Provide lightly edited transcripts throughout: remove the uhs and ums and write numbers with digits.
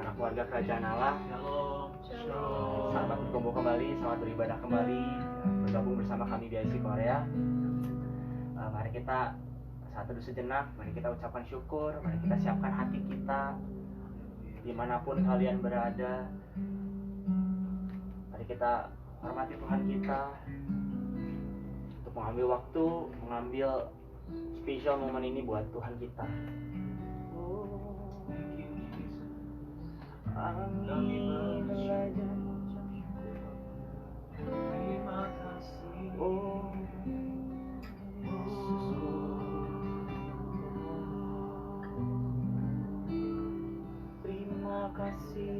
anak keluarga kerajaan Allah. Selamat berkumpul kembali, selamat beribadah kembali, bergabung bersama kami di IC Korea. Mari kita saat teduh sejenak, mari kita ucapkan syukur, mari kita siapkan hati kita dimanapun kalian berada. Mari kita hormati Tuhan kita untuk mengambil waktu, mengambil spesial momen ini buat Tuhan kita. Kami belajar terima kasih. Oh terima kasih.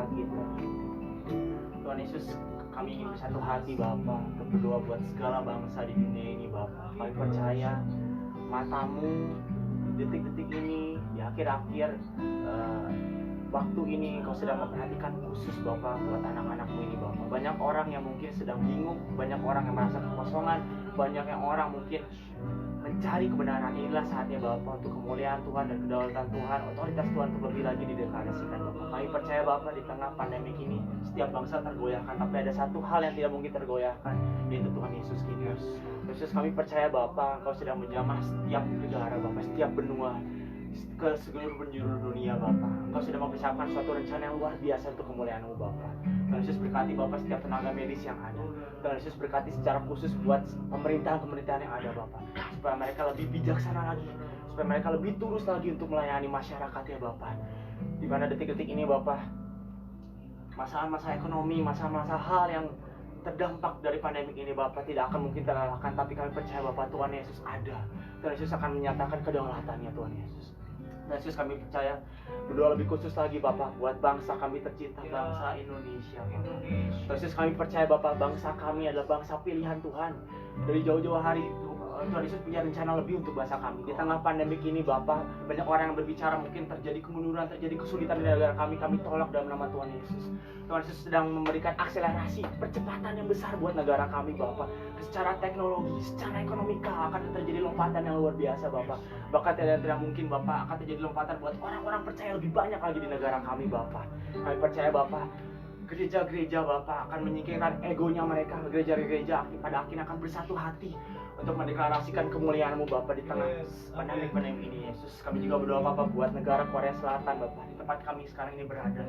Kita. Tuhan Yesus, kami ingin bersatu hati Bapa untuk berdoa buat segala bangsa di dunia ini Bapa. Kami percaya matamu detik-detik ini, di akhir-akhir waktu ini Engkau sedang memperhatikan khusus Bapa buat anak-anakmu ini Bapa. Banyak orang yang mungkin sedang bingung, banyak orang yang merasa kekosongan, banyak yang orang mungkin mencari kebenaran. Inilah saatnya Bapa untuk kemuliaan Tuhan dan kedaulatan Tuhan, otoritas Tuhan untuk lebih lagi dideklarasikan Bapa. Kami percaya Bapa di tengah pandemi ini setiap bangsa tergoyahkan, tapi ada satu hal yang tidak mungkin tergoyahkan, yaitu Tuhan Yesus kita. Yesus, kami percaya Bapa Engkau sedang menjamah setiap negara Bapa, setiap benua, ke seluruh penjuru dunia Bapa. Engkau sudah mempersiapkan suatu rencana yang luar biasa untuk kemuliaan-Mu Bapa. Tuhan Yesus berkati Bapa setiap tenaga medis yang ada. Tuhan Yesus berkati secara khusus buat pemerintahan-pemerintahan yang ada Bapa, supaya mereka lebih bijaksana lagi, supaya mereka lebih tulus lagi untuk melayani masyarakat ya Bapa. Di mana detik-detik ini Bapa, masalah-masalah ekonomi, masalah-masalah hal yang terdampak dari pandemi ini Bapa tidak akan mungkin terkalahkan, tapi kami percaya Bapa Tuhan Yesus ada. Tuhan Yesus akan menyatakan kedaulatannya Tuhan Yesus. Tuhan Yesus, kami percaya berdoa lebih khusus lagi Bapak buat bangsa kami tercinta, bangsa Indonesia Bapak. Tuhan Yesus, kami percaya Bapak bangsa kami adalah bangsa pilihan Tuhan. Dari jauh-jauh hari Tuhan Yesus punya rencana lebih untuk bangsa kami. Di tengah pandemik ini Bapak, banyak orang yang berbicara mungkin terjadi kemunduran, terjadi kesulitan di negara kami. Kami tolak dalam nama Tuhan Yesus. Tuhan Yesus sedang memberikan akselerasi, percepatan yang besar buat negara kami Bapak. Secara teknologi, secara ekonomika akan terjadi lompatan yang luar biasa Bapak. Bahkan tidak mungkin Bapak akan terjadi lompatan buat orang-orang percaya lebih banyak lagi di negara kami Bapak. Kami percaya Bapak, gereja-gereja Bapak akan menyingkirkan egonya mereka. Gereja-gereja pada akhirnya akan bersatu hati untuk mendeklarasikan kemuliaan-Mu Bapak di tengah pandemi ini Yesus. Kami juga berdoa Bapak buat negara Korea Selatan Bapak, di tempat kami sekarang ini berada.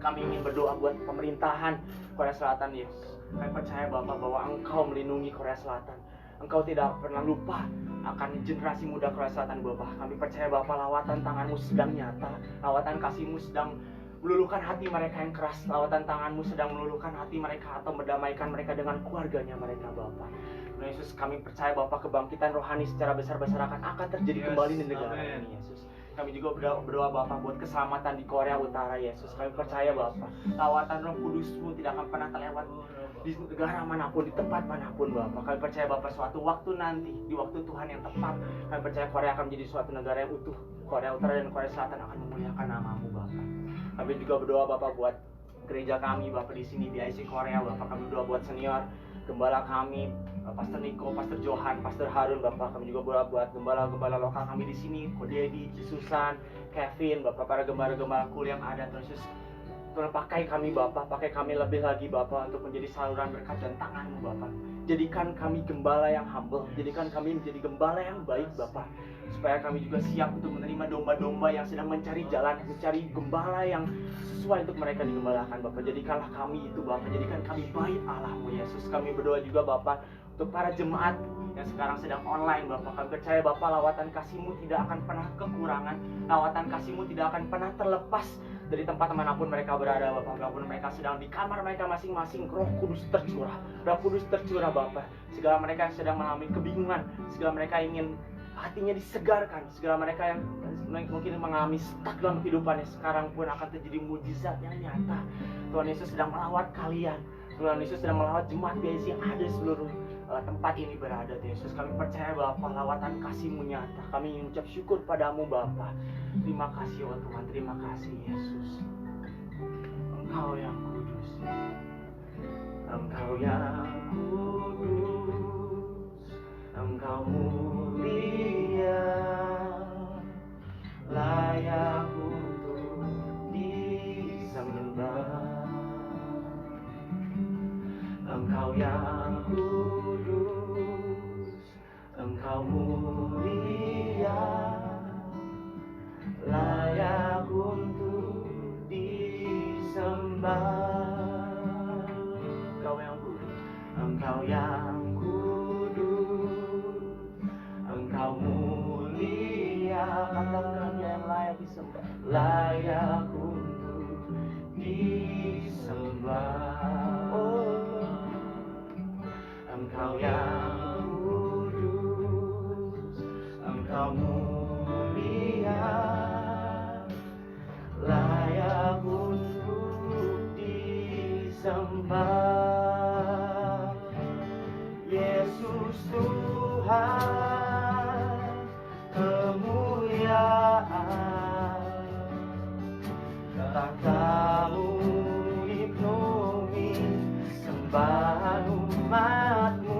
Kami ingin berdoa buat pemerintahan Korea Selatan Yesus. Kami percaya Bapak bahwa Engkau melindungi Korea Selatan. Engkau tidak pernah lupa akan generasi muda Korea Selatan Bapak. Kami percaya Bapak lawatan tangan-Mu sedang nyata, lawatan kasih-Mu sedang meluluhkan hati mereka yang keras, lawatan tangan-Mu sedang meluluhkan hati mereka atau mendamaikan mereka dengan keluarganya mereka Bapak. Tuhan Yesus, kami percaya Bapak kebangkitan rohani secara besar-besaran akan terjadi kembali di negara ini Yesus. Kami juga berdoa Bapak buat keselamatan di Korea Utara Yesus. Kami percaya Bapak lawatan Roh Kudus-Mu tidak akan pernah terlewat di negara manapun, di tempat manapun Bapak. Kami percaya Bapak suatu waktu nanti, di waktu Tuhan yang tepat, kami percaya Korea akan menjadi suatu negara yang utuh. Korea Utara dan Korea Selatan akan memuliakan nama-Mu Bapak. Kami juga berdoa Bapak buat gereja kami Bapak di sini di IC Korea Bapak. Kami berdoa buat senior gembala kami, Pastor Niko, Pastor Johan, Pastor Harun Bapak. Kami juga berdoa buat gembala-gembala lokal kami di sini, Kodedi, Susan, Kevin, Bapak, para gembala-gembala kul yang ada. Terus Tuhan pakai kami Bapak, pakai kami lebih lagi Bapak untuk menjadi saluran berkat dan tangan-Mu Bapak. Jadikan kami gembala yang humble, jadikan kami menjadi gembala yang baik Bapak, supaya kami juga siap untuk menerima domba-domba yang sedang mencari jalan, mencari gembala yang sesuai untuk mereka digembalakan Bapak. Jadikanlah kami itu Bapak, jadikan kami bait Allah-Mu Yesus. Kami berdoa juga Bapak untuk para jemaat yang sekarang sedang online Bapak. Kami percaya Bapak lawatan kasih-Mu tidak akan pernah kekurangan, lawatan kasih-Mu tidak akan pernah terlepas dari tempat manapun mereka berada Bapak. Walaupun mereka sedang di kamar mereka masing-masing, Roh Kudus tercurah, Roh Kudus tercurah Bapak. Segala mereka yang sedang mengalami kebingungan, segala mereka ingin hatinya disegarkan. Segala mereka yang mungkin mengalami stuck dalam kehidupannya sekarang pun akan terjadi mujizat yang nyata. Tuhan Yesus sedang melawat kalian. Tuhan Yesus sedang melawat jemaat BIC yang ada di seluruh tempat ini berada. Tuhan Yesus, kami percaya Bapa, lawatan kasih-Mu nyata. Kami ingin ucap syukur padamu Bapa. Terima kasih oh Tuhan, terima kasih Yesus. Engkau yang kudus, Engkau yang kudus, Engkau mulia, layak untuk disembah. Engkau yang kudus, Engkau mulia, layak untuk disembah. Engkau yang kudus, Engkau yang kudus, Engkau mulia, katakan yang layak disembah, layak untuk disembah. Engkau yang kudus, Engkau mulia, layak untuk disembah. Yesus Tuhan, kemuliaan, tahta-Mu dipenuhi sembahan umat-Mu.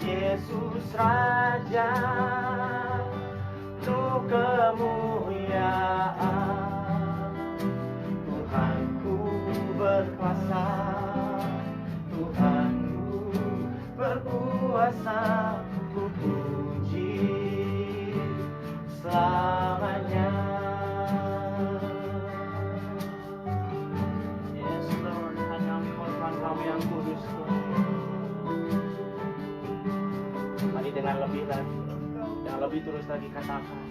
Yesus Raja, penuh kemuliaan. Tuhanku berkuasa, Tuhanku berkuasa, ku puji selamanya. Yes Lord, hanya Engkau Tuhan kami yang kudus. Mari dengan lebih lagi, yang lebih terus lagi katakan,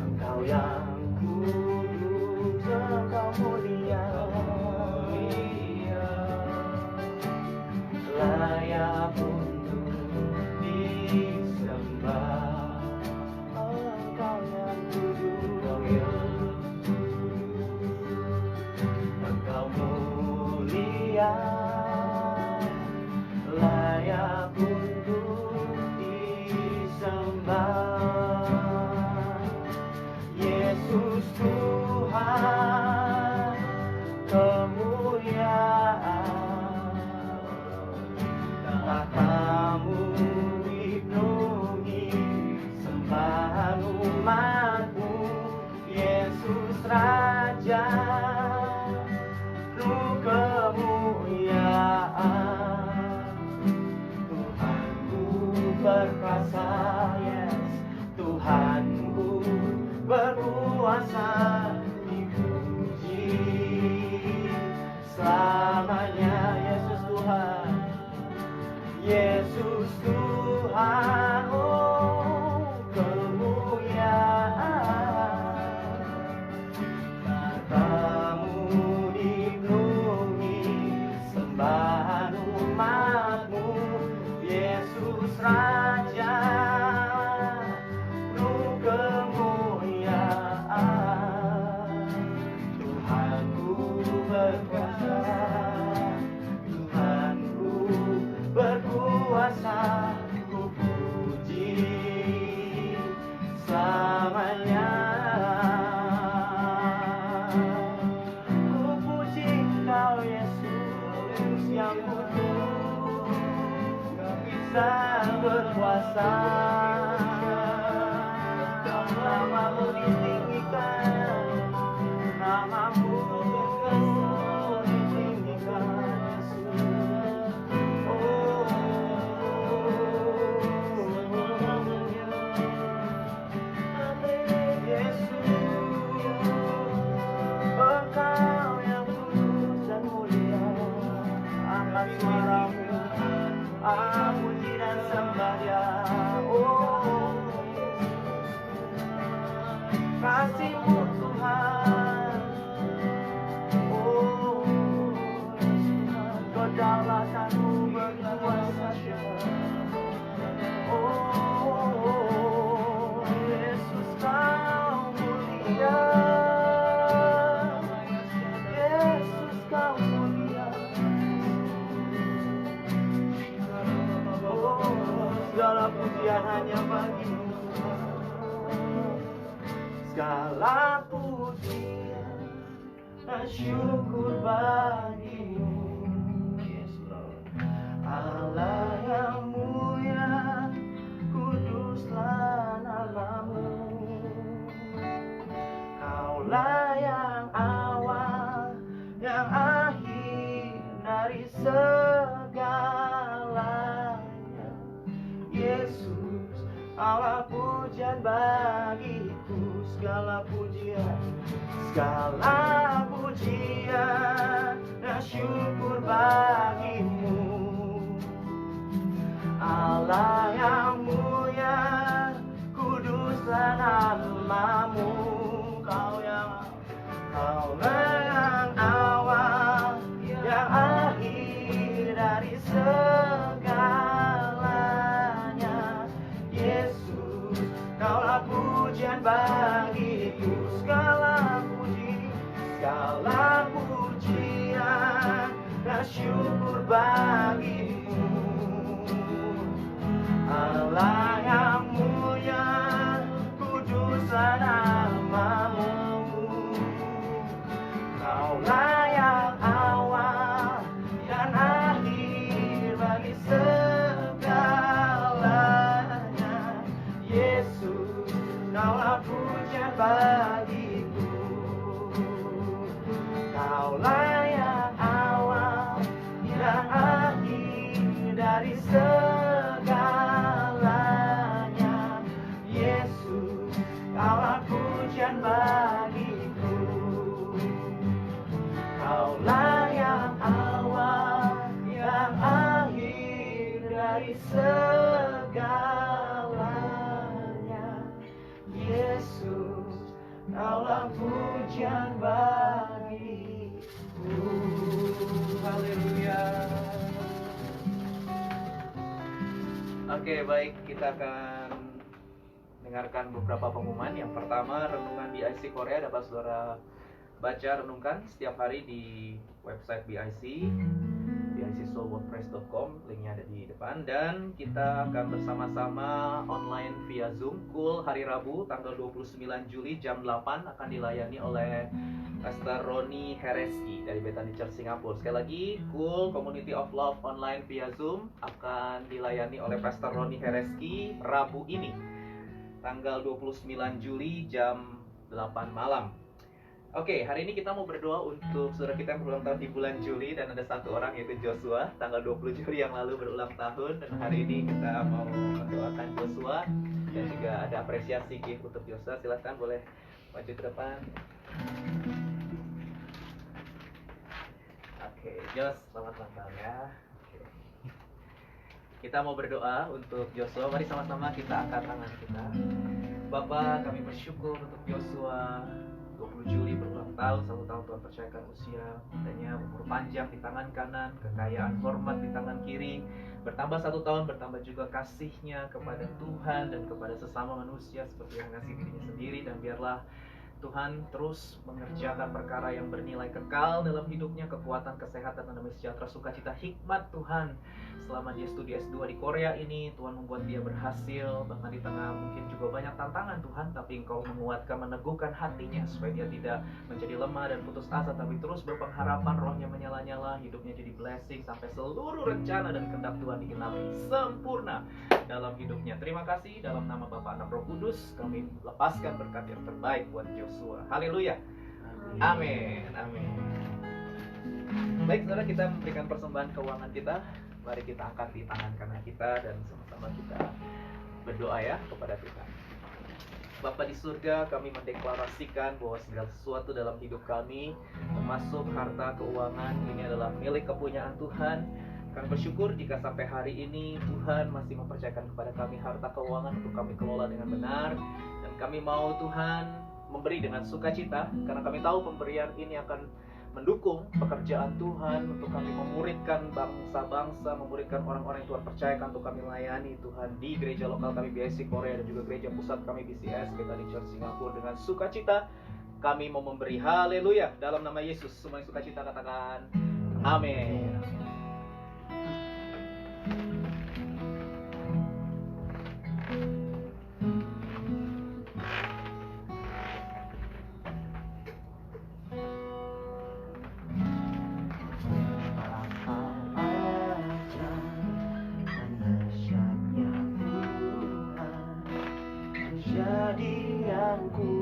Engkau yang kudus, Engkau mulia, layak untuk disembah. Engkau yang kudus, Engkau mulia, layak untuk disembah. Yesus Tuhan, kemuliaan, tahta-Mu dipenuhi sembahan umat-Mu. Yesus Raja, penuh kemuliaan. Tuhanku berkuasa, yes, Tuhanku berkuasa, dipuji selamanya. Yesus Tuhan, Yesus Tuhan, oh kemuliaan, tahta-Mu dipenuhi sembahan umat-Mu. Yesus Raja, penuh kemuliaan. Tuhanku berkuasa, Tuhanku berkuasa, ku puji selamanya. Ku puji Engkau Yesus yang kudus, sang berkuasa. Nama-Mu ditinggikan, nama-Mu ditinggikan, Yesus. Oh, Yesus, Engkau yang kudus dan mulia. Angkat suara-Mu, puji dan sembah Dia. Oh, kasih-Mu Tuhan, oh kedaulatan-Mu berkuasa. Oh, segala pujian dan syukur bagimu. Yes, Lord. Allah yang mulia, kuduslah namamu. Kaulah yang awal, yang akhir dari segalanya. Yesus, Allah pujian bagiku, segala pujian dan syukur bagimu. Allah yang mulia, kuduslah namamu. Kaulah yang awal, yang akhir dari segalanya. Yesus, kaulah pujian bagiku, segala pujian dan syukur bagimu. Allah yang mulia, kuduslah namamu. Kaulah yang awal dan akhir bagi segalanya. Yesus, kaulah pujian bagiku. Kaulah yang awal dan akhir dari segalanya. Yesus, kaulah pujian bagiku. Kaulah yang awal, yang akhir dari segalanya. Yesus, kaulah pujian bagiku. Haleluya. Oke, baik, kita akan dengarkan beberapa pengumuman. Yang pertama, renungan BIC Korea dapat saudara baca renungkan setiap hari di website BIC, bicsoulwordpress.com, linknya ada di depan. Dan kita akan bersama-sama online via Zoom Cool hari Rabu tanggal 29 Juli jam 8 akan dilayani oleh Pastor Roni Hereski dari Bethany Church Singapura. Sekali lagi, Cool Community of Love online via Zoom akan dilayani oleh Pastor Roni Hereski Rabu ini tanggal 29 Juli jam 8 malam. Oke, hari ini kita mau berdoa untuk saudara kita yang berulang tahun di bulan Juli. Dan ada satu orang yaitu Joshua, tanggal 20 Juli yang lalu berulang tahun. Dan hari ini kita mau mendoakan Joshua. Dan juga ada apresiasi gift untuk Joshua. Silahkan boleh maju ke depan. Oke, Jos, selamat ulang tahun ya. Oke. Kita mau berdoa untuk Joshua. Mari sama-sama kita angkat tangan kita. Bapa, kami bersyukur untuk Joshua 20 Juli berulang tahun, 1 tahun Tuhan percayakan usia, katanya umur panjang di tangan kanan, kekayaan hormat di tangan kiri, bertambah 1 tahun, bertambah juga kasihnya kepada Tuhan dan kepada sesama manusia seperti yang mengasihi dirinya sendiri. Dan biarlah Tuhan terus mengerjakan perkara yang bernilai kekal dalam hidupnya, kekuatan, kesehatan, dan damai sejahtera, sukacita, hikmat Tuhan. Selama dia studi S2 di Korea ini, Tuhan membuat dia berhasil, bahkan di tengah mungkin juga banyak tantangan Tuhan, tapi Engkau menguatkan, meneguhkan hatinya supaya dia tidak menjadi lemah dan putus asa, tapi terus berpengharapan, rohnya menyala-nyala, hidupnya jadi blessing sampai seluruh rencana dan kehendak Tuhan digenapi sempurna dalam hidupnya. Terima kasih, dalam nama Bapa, Anak, Roh Kudus, kami lepaskan berkat yang terbaik buat Joshua. Haleluya. Amin. Amin. Baik, saudara, kita memberikan persembahan keuangan kita. Mari kita angkat di tangan kanan kita dan sama-sama kita berdoa ya kepada Tuhan. Bapa di surga, kami mendeklarasikan bahwa segala sesuatu dalam hidup kami, termasuk harta keuangan, ini adalah milik kepunyaan Tuhan. Kami bersyukur jika sampai hari ini Tuhan masih mempercayakan kepada kami harta keuangan untuk kami kelola dengan benar. Dan kami mau Tuhan memberi dengan sukacita, karena kami tahu pemberian ini akan mendukung pekerjaan Tuhan, untuk kami memuridkan bangsa-bangsa, memuridkan orang-orang yang Tuhan percayakan untuk kami layani Tuhan di gereja lokal kami BIC Korea dan juga gereja pusat kami BCS Bethany Church Singapura. Dengan sukacita kami mau memberi. Haleluya. Dalam nama Yesus, semua yang sukacita katakan amin. kejadianku.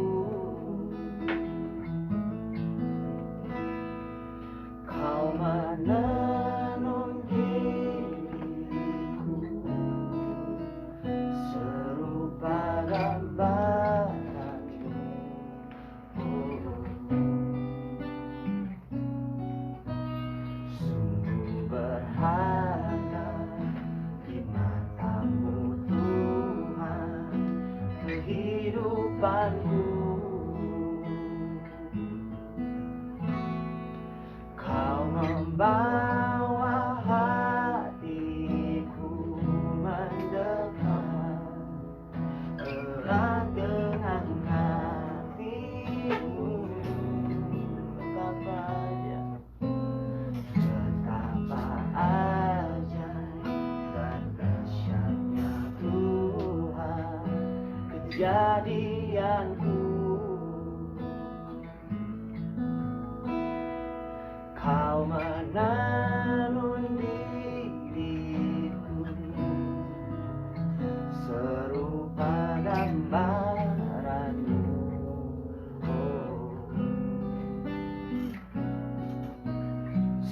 Kau menenun diriku serupa gambaranmu. Sungguh berharga di matamu Tuhan kehidupanku. Kau membawa hatiku mendekat erat dengan hatimu. Betapa ajaib dan dahsyatnya Tuhan kejadianku. Kau menenun diriku serupa gambaranmu.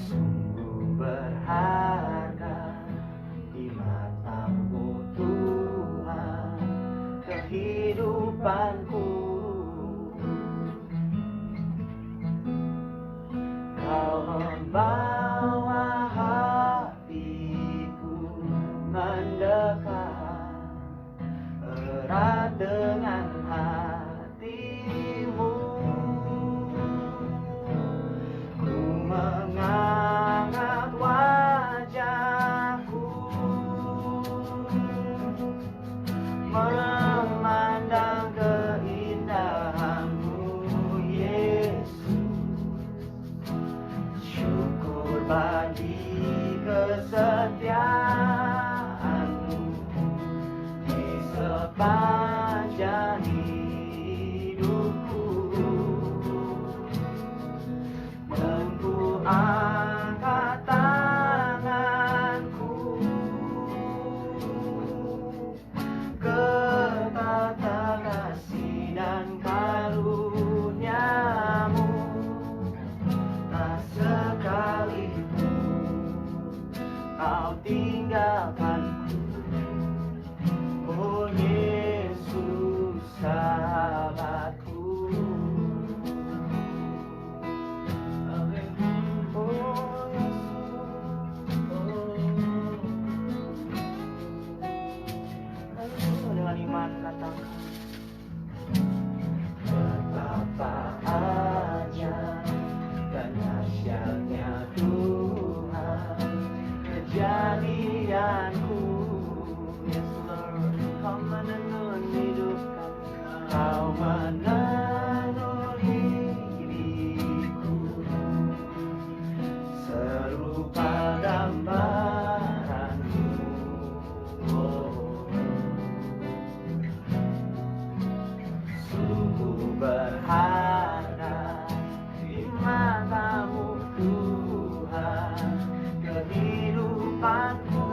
Sungguh berharga di matamu Tuhan kehidupanku. Kau membawa hatiku mendekat erat dengan hatimu. Ku mengangkat wajahku memandang keindahanmu Yesus. Syukur bagi kesetiaanmu di sepanjang hidupku. Dan ku angkat tanganku ke tata kasih dan karuniamu. Tak sekalipun kau tinggalkanku, oh Yesus sahabatku. Oh Yesus, dengan iman katakan, betapa ajaib dan dahsyatnya Tuhan kejadianku. Yes Lord, kau menenun hidupku, kau menenun hidupku serupa gambaranmu. Sungguh berharga di matamu Tuhan kehidupanku.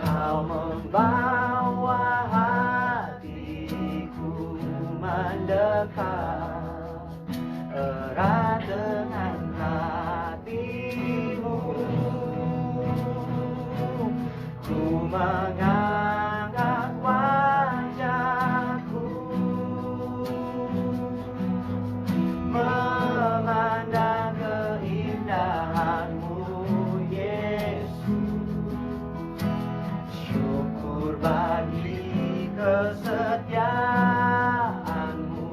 Kau membawa hatiku mendekat erat dengan hatimu. Ku mengangkat wajahku memandang keindahanmu Yesus. Syukur bagi kesetiaanmu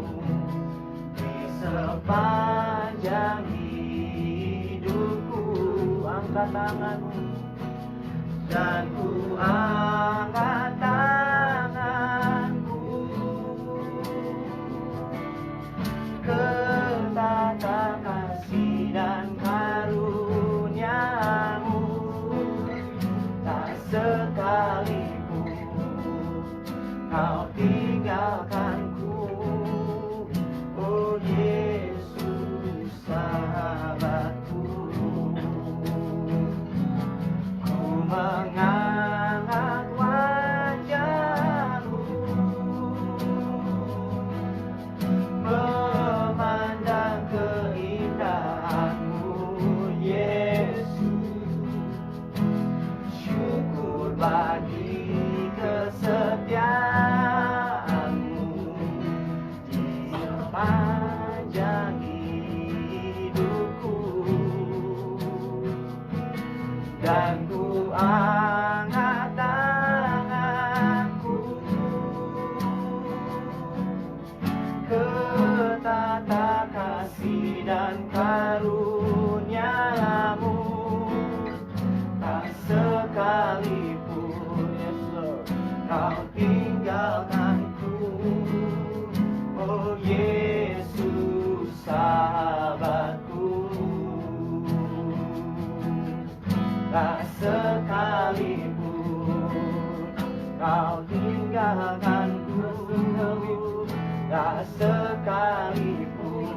di sepanjang hidupku. Angkat tanganmu dan ku angkat tanganku ke tata kasih dan karuniamu. Tak sekalipun kau tinggalkanku, oh Yesus sahabatku. Ku mengangkat Kau tinggalkanku. Oh Yesus sahabatku, tak sekalipun Kau tinggalkanku, tak sekalipun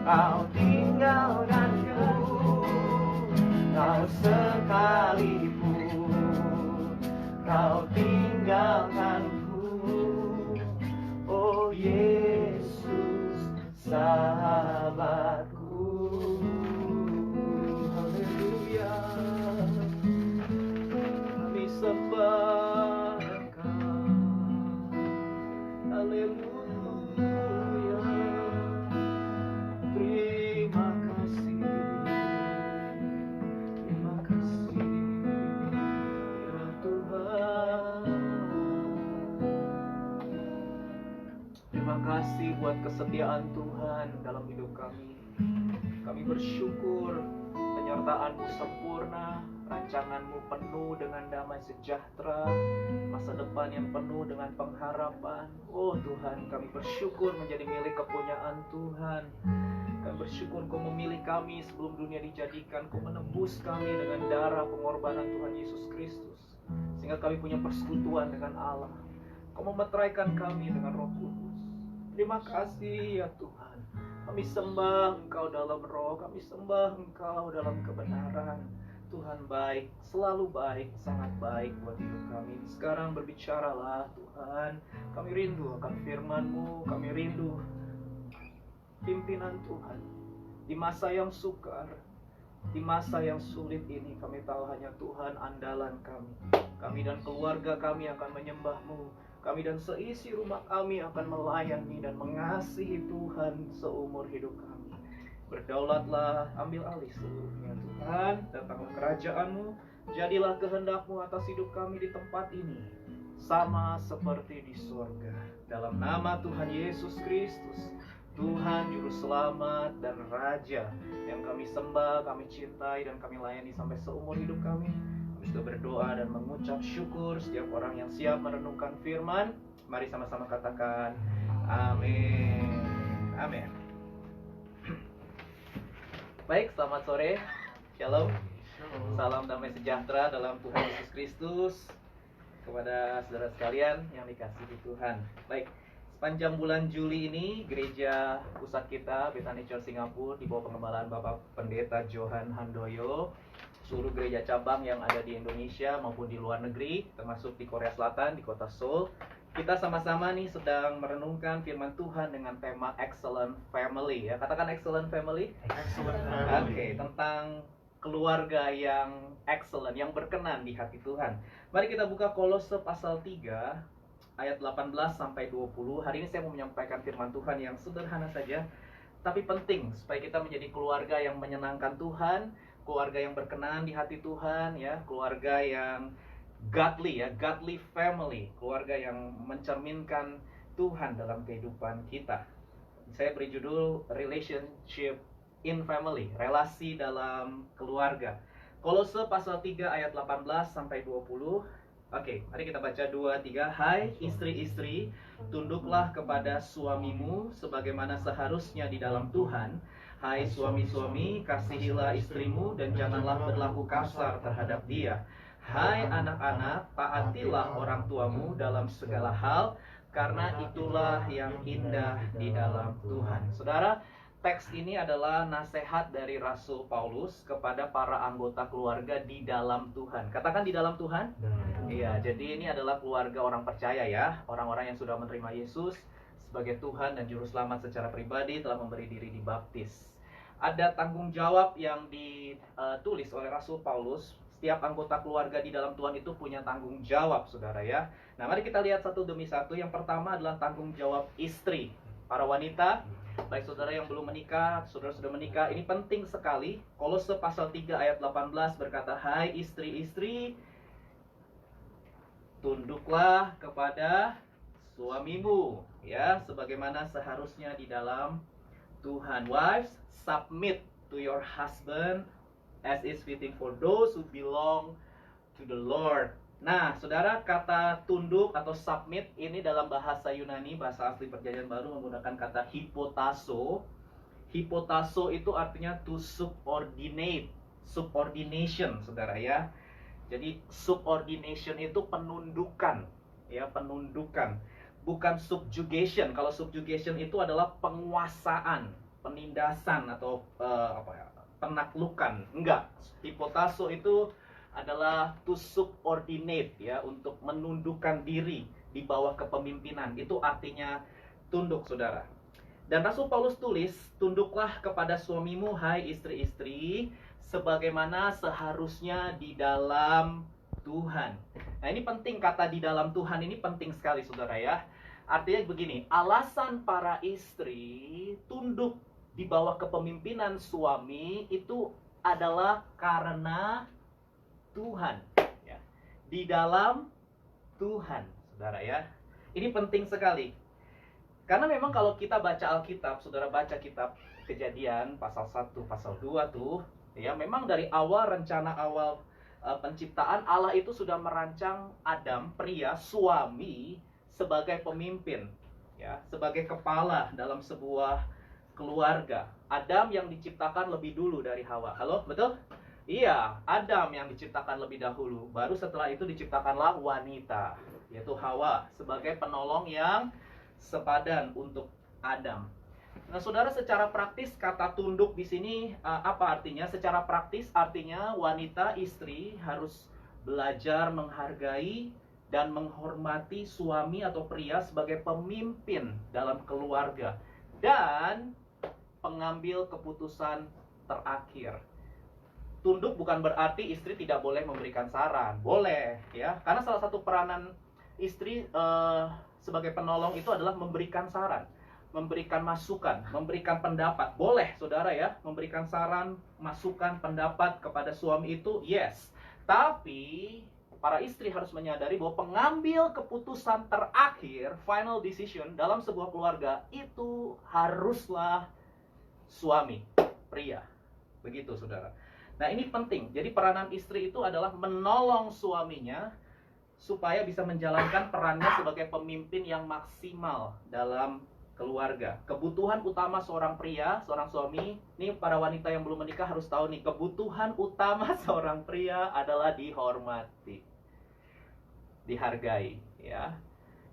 Kau tinggalkanku, tak sekalipun Kau tinggalkanku. Oh Yesus sahabatku. Haleluya, kami sembah Engkau. Haleluya, terima kasih ya Tuhan. Terima kasih buat kesetiaan Tuhan dalam hidup kami. Kami bersyukur penyertaan-Mu sempurna, rancangan-Mu penuh dengan damai sejahtera, masa depan yang penuh dengan pengharapan. Oh Tuhan, kami bersyukur menjadi milik kepunyaan Tuhan. Kami bersyukur Kau memilih kami sebelum dunia dijadikan. Kau menebus kami dengan darah pengorbanan Tuhan Yesus Kristus, sehingga kami punya persekutuan dengan Allah. Kau memeteraikan kami dengan Roh Kudus. Terima kasih ya Tuhan. Kami sembah Engkau dalam roh, kami sembah Engkau dalam kebenaran. Tuhan baik, selalu baik, sangat baik buat hidup kami. Sekarang berbicaralah Tuhan. Kami rindu akan firman-Mu, kami rindu pimpinan Tuhan. Di masa yang sukar, di masa yang sulit ini, kami tahu hanya Tuhan andalan kami. Kami dan keluarga kami akan menyembah-Mu. Kami dan seisi rumah kami akan melayani dan mengasihi Tuhan seumur hidup kami. Berdaulatlah, ambil alih seluruhnya Tuhan. Datanglah kerajaan-Mu, jadilah kehendak-Mu atas hidup kami di tempat ini, sama seperti di surga. Dalam nama Tuhan Yesus Kristus, Tuhan Juru Selamat dan Raja yang kami sembah, kami cintai, dan kami layani sampai seumur hidup kami. Kami sudah berdoa dan mengucap syukur. Setiap orang yang siap merenungkan firman, mari sama-sama katakan amin. Amin. Baik, selamat sore. Shalom. Salam damai sejahtera dalam Tuhan Yesus Kristus kepada saudara sekalian yang dikasihi Tuhan. Baik, sepanjang bulan Juli ini gereja pusat kita Bethany Church Singapura di bawah pengembalaan Bapak Pendeta Johan Handoyo, seluruh gereja cabang yang ada di Indonesia maupun di luar negeri, termasuk di Korea Selatan, di kota Seoul, kita sama-sama nih sedang merenungkan firman Tuhan dengan tema Excellent Family, ya. Katakan Excellent Family. Excellent Family. Oke, tentang keluarga yang excellent, yang berkenan di hati Tuhan. Mari kita buka Kolose pasal 3 ayat 18 sampai 20. Hari ini saya mau menyampaikan firman Tuhan yang sederhana saja, tapi penting supaya kita menjadi keluarga yang menyenangkan Tuhan, keluarga yang berkenan di hati Tuhan, ya, keluarga yang godly, ya, godly family, keluarga yang mencerminkan Tuhan dalam kehidupan kita. Saya beri judul Relationship in Family, relasi dalam keluarga. Kolose pasal 3 ayat 18 sampai 20. Oke, mari kita baca 2, 3. Hai istri-istri, tunduklah kepada suamimu sebagaimana seharusnya di dalam Tuhan. Hai suami-suami, kasihilah istrimu dan janganlah berlaku kasar terhadap dia. Hai anak-anak, taatilah orang tuamu dalam segala hal, karena itulah yang indah di dalam Tuhan. Saudara, teks ini adalah nasihat dari Rasul Paulus kepada para anggota keluarga di dalam Tuhan. Katakan di dalam Tuhan. Iya, jadi ini adalah keluarga orang percaya, ya, orang-orang yang sudah menerima Yesus sebagai Tuhan dan Juru Selamat secara pribadi, telah memberi diri dibaptis. Ada tanggung jawab yang ditulis oleh Rasul Paulus. Setiap anggota keluarga di dalam Tuhan itu punya tanggung jawab, saudara, ya. Nah, mari kita lihat satu demi satu. Yang pertama adalah tanggung jawab istri. Para wanita, baik saudara yang belum menikah, saudara sudah menikah, ini penting sekali. Kolose pasal 3 ayat 18 berkata, hai istri-istri, tunduklah kepada suamimu, ya, sebagaimana seharusnya di dalam Tuhan. Wives, submit to your husband as is fitting for those who belong to the Lord. Nah, saudara, kata tunduk atau submit ini dalam bahasa Yunani, bahasa asli Perjanjian Baru menggunakan kata hypotasso. Hypotasso itu artinya to subordinate, subordination, saudara ya. Jadi subordination itu penundukan, ya, penundukan. Bukan subjugation. Kalau subjugation itu adalah penguasaan, penindasan atau penaklukan. Enggak. Hypotasso itu adalah to subordinate, ya, untuk menundukkan diri di bawah kepemimpinan. Itu artinya tunduk, saudara. Dan Rasul Paulus tulis, tunduklah kepada suamimu, hai istri-istri, sebagaimana seharusnya di dalam Tuhan. Nah, ini penting, kata di dalam Tuhan ini penting sekali, saudara ya. Artinya begini, alasan para istri tunduk di bawah kepemimpinan suami itu adalah karena Tuhan, ya. Di dalam Tuhan, saudara ya. Ini penting sekali. Karena memang kalau kita baca Alkitab, saudara baca kitab Kejadian pasal 1, pasal 2 tuh, ya, memang dari awal, rencana awal penciptaan, Allah itu sudah merancang Adam, pria, suami, sebagai pemimpin, ya, sebagai kepala dalam sebuah keluarga. Adam yang diciptakan lebih dulu dari Hawa. Halo, betul? Iya, Adam yang diciptakan lebih dahulu. Baru setelah itu diciptakanlah wanita, yaitu Hawa, sebagai penolong yang sepadan untuk Adam. Nah, saudara, secara praktis kata tunduk di sini apa artinya? Secara praktis artinya wanita, istri harus belajar menghargai dan menghormati suami atau pria sebagai pemimpin dalam keluarga dan pengambil keputusan terakhir. Tunduk bukan berarti istri tidak boleh memberikan saran. Boleh, ya. Karena salah satu peranan istri sebagai penolong itu adalah memberikan saran, memberikan masukan, memberikan pendapat. Boleh, saudara ya, memberikan saran, masukan, pendapat kepada suami itu, yes. Tapi para istri harus menyadari bahwa pengambil keputusan terakhir, final decision dalam sebuah keluarga itu haruslah suami, pria. Begitu, saudara. Nah, ini penting. Jadi peranan istri itu adalah menolong suaminya supaya bisa menjalankan perannya sebagai pemimpin yang maksimal dalam keluarga. Kebutuhan utama seorang pria, seorang suami, ini para wanita yang belum menikah harus tahu nih, kebutuhan utama seorang pria adalah dihormati, dihargai, ya.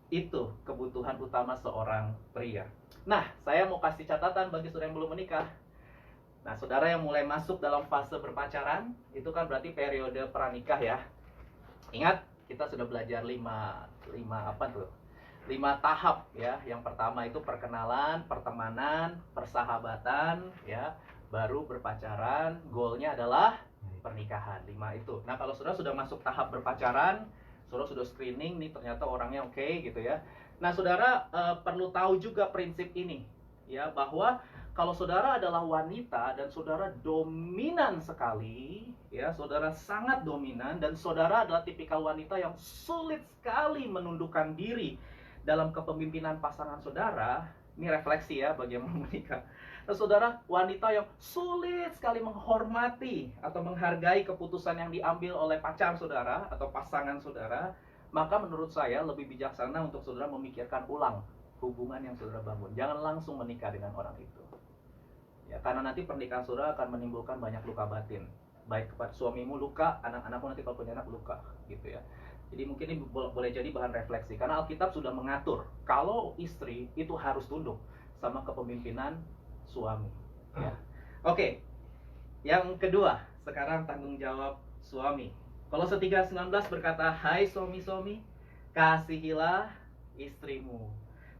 Itu kebutuhan utama seorang pria. Nah, saya mau kasih catatan bagi saudara yang belum menikah. Nah, saudara yang mulai masuk dalam fase berpacaran, itu kan berarti periode pranikah, ya. Ingat, kita sudah belajar 5 tahap, ya. Yang pertama itu perkenalan, pertemanan, persahabatan, ya. Baru berpacaran, goalnya adalah pernikahan. 5 itu. Nah, kalau saudara sudah masuk tahap berpacaran, saudara sudah screening nih, ternyata orangnya oke, gitu ya. Nah, saudara perlu tahu juga prinsip ini, ya, bahwa kalau saudara adalah wanita dan saudara dominan sekali, ya, saudara sangat dominan, dan saudara adalah tipikal wanita yang sulit sekali menundukkan diri dalam kepemimpinan pasangan saudara, ini refleksi ya bagi yang mau menikah. Nah, saudara wanita yang sulit sekali menghormati atau menghargai keputusan yang diambil oleh pacar saudara atau pasangan saudara, maka menurut saya lebih bijaksana untuk saudara memikirkan ulang hubungan yang saudara bangun. Jangan langsung menikah dengan orang itu. Ya, karena nanti pernikahan saudara akan menimbulkan banyak luka batin. Baik kepada suamimu luka, anak-anakmu nanti kalau punya anak luka, gitu ya. Jadi mungkin ini boleh jadi bahan refleksi. Karena Alkitab sudah mengatur kalau istri itu harus tunduk sama kepemimpinan suami. Ya. Oke. Yang kedua, sekarang tanggung jawab suami. Kolose 3:19 berkata, hai suami-suami, kasihilah istrimu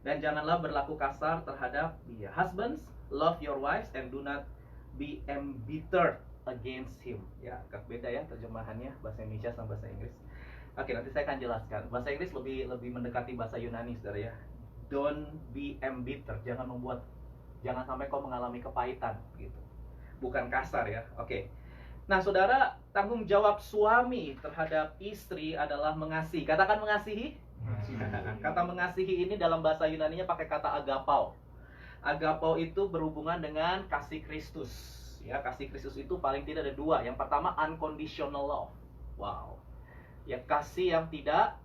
dan janganlah berlaku kasar terhadap dia. Husbands, love your wives and do not be embittered against him. Ya, agak beda ya terjemahannya bahasa Indonesia sama bahasa Inggris. Oke, nanti saya akan jelaskan. Bahasa Inggris lebih mendekati bahasa Yunani, saudara ya. Don't be embittered, jangan sampai kau mengalami kepahitan gitu. Bukan kasar ya. Oke. Nah, saudara, tanggung jawab suami terhadap istri adalah mengasihi. Katakan mengasihi. Kata mengasihi ini dalam bahasa Yunaninya pakai kata agapau. Agapau itu berhubungan dengan kasih Kristus. Ya, kasih Kristus itu paling tidak ada 2. Yang pertama unconditional love. Wow. Ya, kasih yang tidak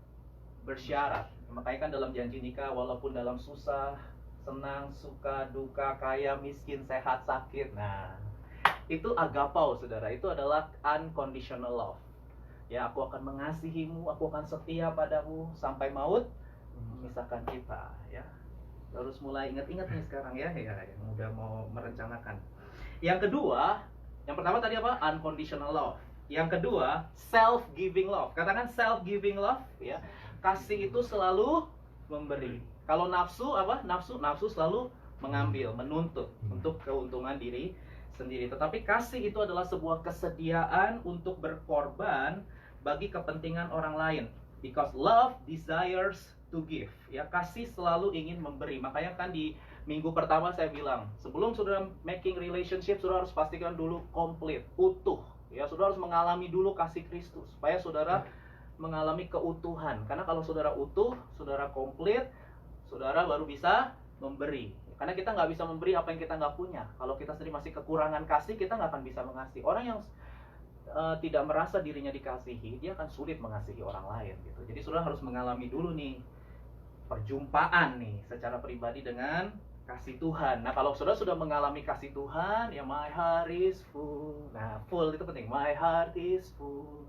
bersyarat. Makanya kan dalam janji nikah, walaupun dalam susah, senang, suka, duka, kaya, miskin, sehat, sakit. Nah, itu agapau, saudara. Itu adalah unconditional love. Ya, aku akan mengasihimu, aku akan setia padamu sampai maut memisahkan kita. Ya, harus mulai ingat-ingat nih sekarang ya, yang udah mau merencanakan. Yang kedua, yang pertama tadi apa? Unconditional love. Yang kedua, self-giving love. Katakan self-giving love, ya. Kasih itu selalu memberi. Kalau nafsu apa? Nafsu selalu mengambil, menuntut untuk keuntungan diri sendiri. Tetapi kasih itu adalah sebuah kesediaan untuk berkorban bagi kepentingan orang lain. Because love desires to give. Ya, kasih selalu ingin memberi. Makanya kan di minggu pertama saya bilang, sebelum saudara making relationship, saudara harus pastikan dulu komplit, utuh. Ya, saudara harus mengalami dulu kasih Kristus supaya saudara mengalami keutuhan. Karena kalau saudara utuh, saudara komplit, saudara baru bisa memberi. Karena kita nggak bisa memberi apa yang kita nggak punya. Kalau kita sendiri masih kekurangan kasih, kita nggak akan bisa mengasihi. Orang yang tidak merasa dirinya dikasihi, dia akan sulit mengasihi orang lain gitu. Jadi saudara harus mengalami dulu nih perjumpaan nih secara pribadi dengan kasih Tuhan. Nah, kalau saudara sudah mengalami kasih Tuhan, ya my heart is full. Nah, full itu penting. My heart is full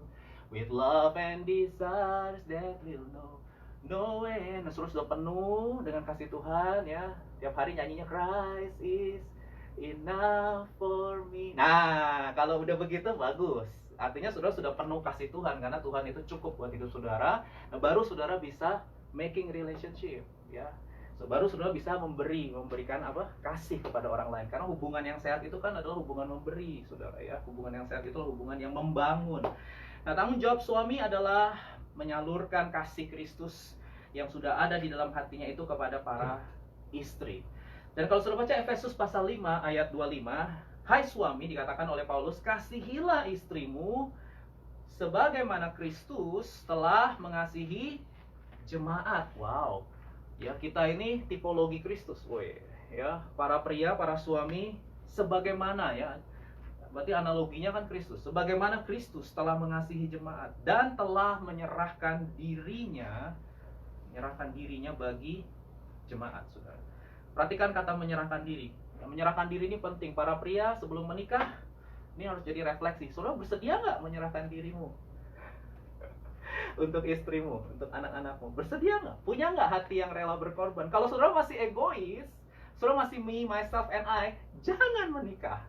with love and desires that will know no end. Nah, saudara sudah penuh dengan kasih Tuhan, ya. Tiap hari nyanyinya Christ is enough for me. Nah, kalau udah begitu bagus. Artinya saudara sudah penuh kasih Tuhan karena Tuhan itu cukup buat hidup saudara. Nah, baru saudara bisa making relationship, ya. So, baru saudara bisa memberikan apa? Kasih kepada orang lain. Karena hubungan yang sehat itu kan adalah hubungan memberi, saudara, ya. Hubungan yang sehat itu adalah hubungan yang membangun. Nah, tanggung jawab suami adalah menyalurkan kasih Kristus yang sudah ada di dalam hatinya itu kepada para istri. Dan kalau saudara baca Efesus pasal 5 ayat 25, hai suami, dikatakan oleh Paulus, kasihilah istrimu sebagaimana Kristus telah mengasihi jemaat. Wow. Ya, kita ini tipologi Kristus, woi. Ya, para pria, para suami sebagaimana, ya. Berarti analoginya kan Kristus. Sebagaimana Kristus telah mengasihi jemaat dan telah menyerahkan dirinya bagi jemaat, saudara. Perhatikan kata menyerahkan diri. Ya, menyerahkan diri ini penting. Para pria sebelum menikah, ini harus jadi refleksi. Saudara bersedia nggak menyerahkan dirimu untuk istrimu, untuk anak-anakmu? Bersedia nggak? Punya nggak hati yang rela berkorban? Kalau saudara masih egois, saudara masih me, myself, and I, jangan menikah.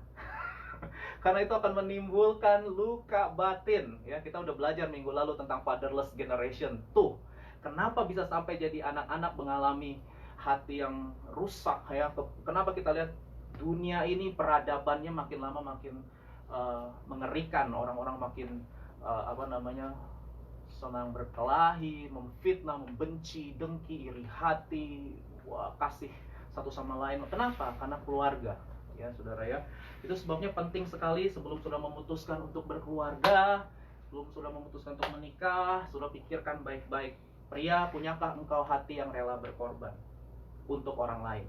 Karena itu akan menimbulkan luka batin. Ya, kita udah belajar minggu lalu tentang fatherless generation. Tuh, kenapa bisa sampai jadi anak-anak mengalami hati yang rusak, ya? Kenapa kita lihat dunia ini peradabannya makin lama makin mengerikan, orang-orang makin senang berkelahi, memfitnah, membenci, dengki, iri hati, kasih satu sama lain. Kenapa? Karena keluarga, ya saudara, ya. Itu sebabnya penting sekali sebelum saudara memutuskan untuk berkeluarga, sebelum saudara memutuskan untuk menikah, saudara pikirkan baik-baik. Pria, punyakah engkau hati yang rela berkorban untuk orang lain?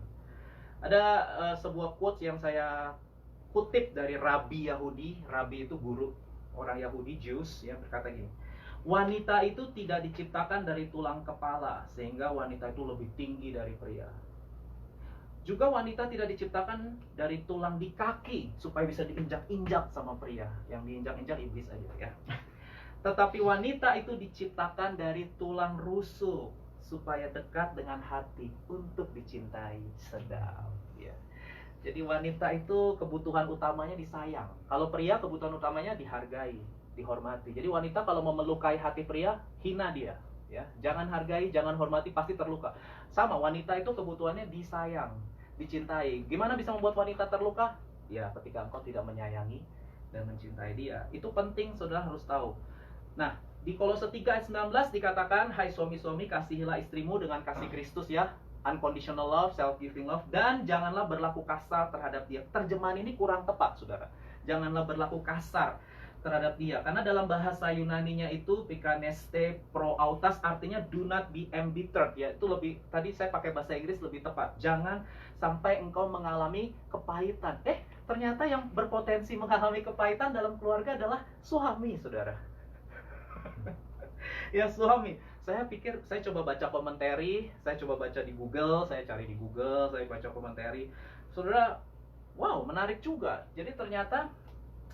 Ada sebuah quotes yang saya kutip dari Rabi Yahudi. Rabi itu guru orang Yahudi, Jews, yang berkata gini, wanita itu tidak diciptakan dari tulang kepala sehingga wanita itu lebih tinggi dari pria. Juga wanita tidak diciptakan dari tulang di kaki supaya bisa diinjak-injak sama pria. Yang diinjak-injak iblis aja, ya. Tetapi wanita itu diciptakan dari tulang rusuk supaya dekat dengan hati untuk dicintai sedap, ya. Jadi wanita itu kebutuhan utamanya disayang. Kalau pria kebutuhan utamanya dihargai, dihormati. Jadi wanita kalau mau melukai hati pria, hina dia, ya. Jangan hargai, jangan hormati, pasti terluka. Sama, wanita itu kebutuhannya disayang, dicintai. Gimana bisa membuat wanita terluka? Ya, ketika engkau tidak menyayangi dan mencintai dia. Itu penting, saudara harus tahu. Nah, di Kolose 3 ayat 19 dikatakan, hai suami-suami, kasihilah istrimu dengan kasih Kristus, ya. Unconditional love, self-giving love, dan janganlah berlaku kasar terhadap dia. Terjemahan ini kurang tepat, saudara. Janganlah berlaku kasar terhadap dia, karena dalam bahasa Yunaninya itu pikaneste pro autas, artinya do not be embittered, ya. Itu lebih, tadi saya pakai bahasa Inggris lebih tepat. Jangan sampai engkau mengalami kepahitan. Ternyata yang berpotensi mengalami kepahitan dalam keluarga adalah suami, saudara. Ya suami, saya pikir, saya coba baca komentari, saya coba baca di Google, saya cari di Google, saya baca komentari. Saudara, wow, menarik juga. Jadi ternyata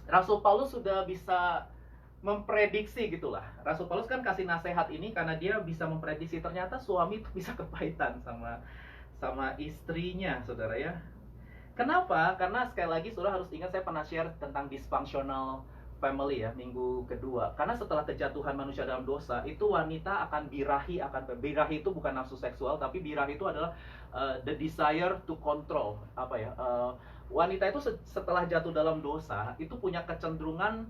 Rasul Paulus sudah bisa memprediksi gitulah. Rasul Paulus kan kasih nasihat ini karena dia bisa memprediksi ternyata suami itu bisa kepahitan sama istrinya, saudara ya. Kenapa? Karena sekali lagi saudara harus ingat, saya pernah share tentang dysfunctional family ya, minggu kedua. Karena setelah kejatuhan manusia dalam dosa, itu wanita akan birahi, itu bukan nafsu seksual, tapi birahi itu adalah the desire to control. Wanita itu setelah jatuh dalam dosa, itu punya kecenderungan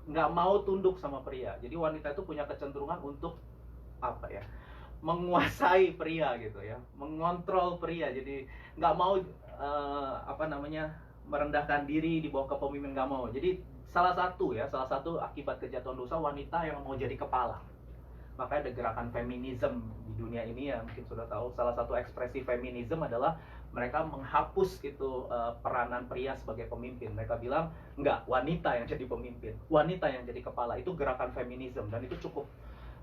nggak mau tunduk sama pria. Jadi wanita itu punya kecenderungan untuk menguasai pria gitu ya, mengontrol pria. Jadi nggak mau merendahkan diri di bawah kepemimpinan, nggak mau. Jadi salah satu akibat kejatuhan dosa, wanita yang mau jadi kepala. Makanya ada gerakan feminisme di dunia ini ya, mungkin sudah tahu. Salah satu ekspresi feminisme adalah mereka menghapus peranan pria sebagai pemimpin. Mereka bilang enggak, wanita yang jadi pemimpin, wanita yang jadi kepala. Itu gerakan feminisme dan itu cukup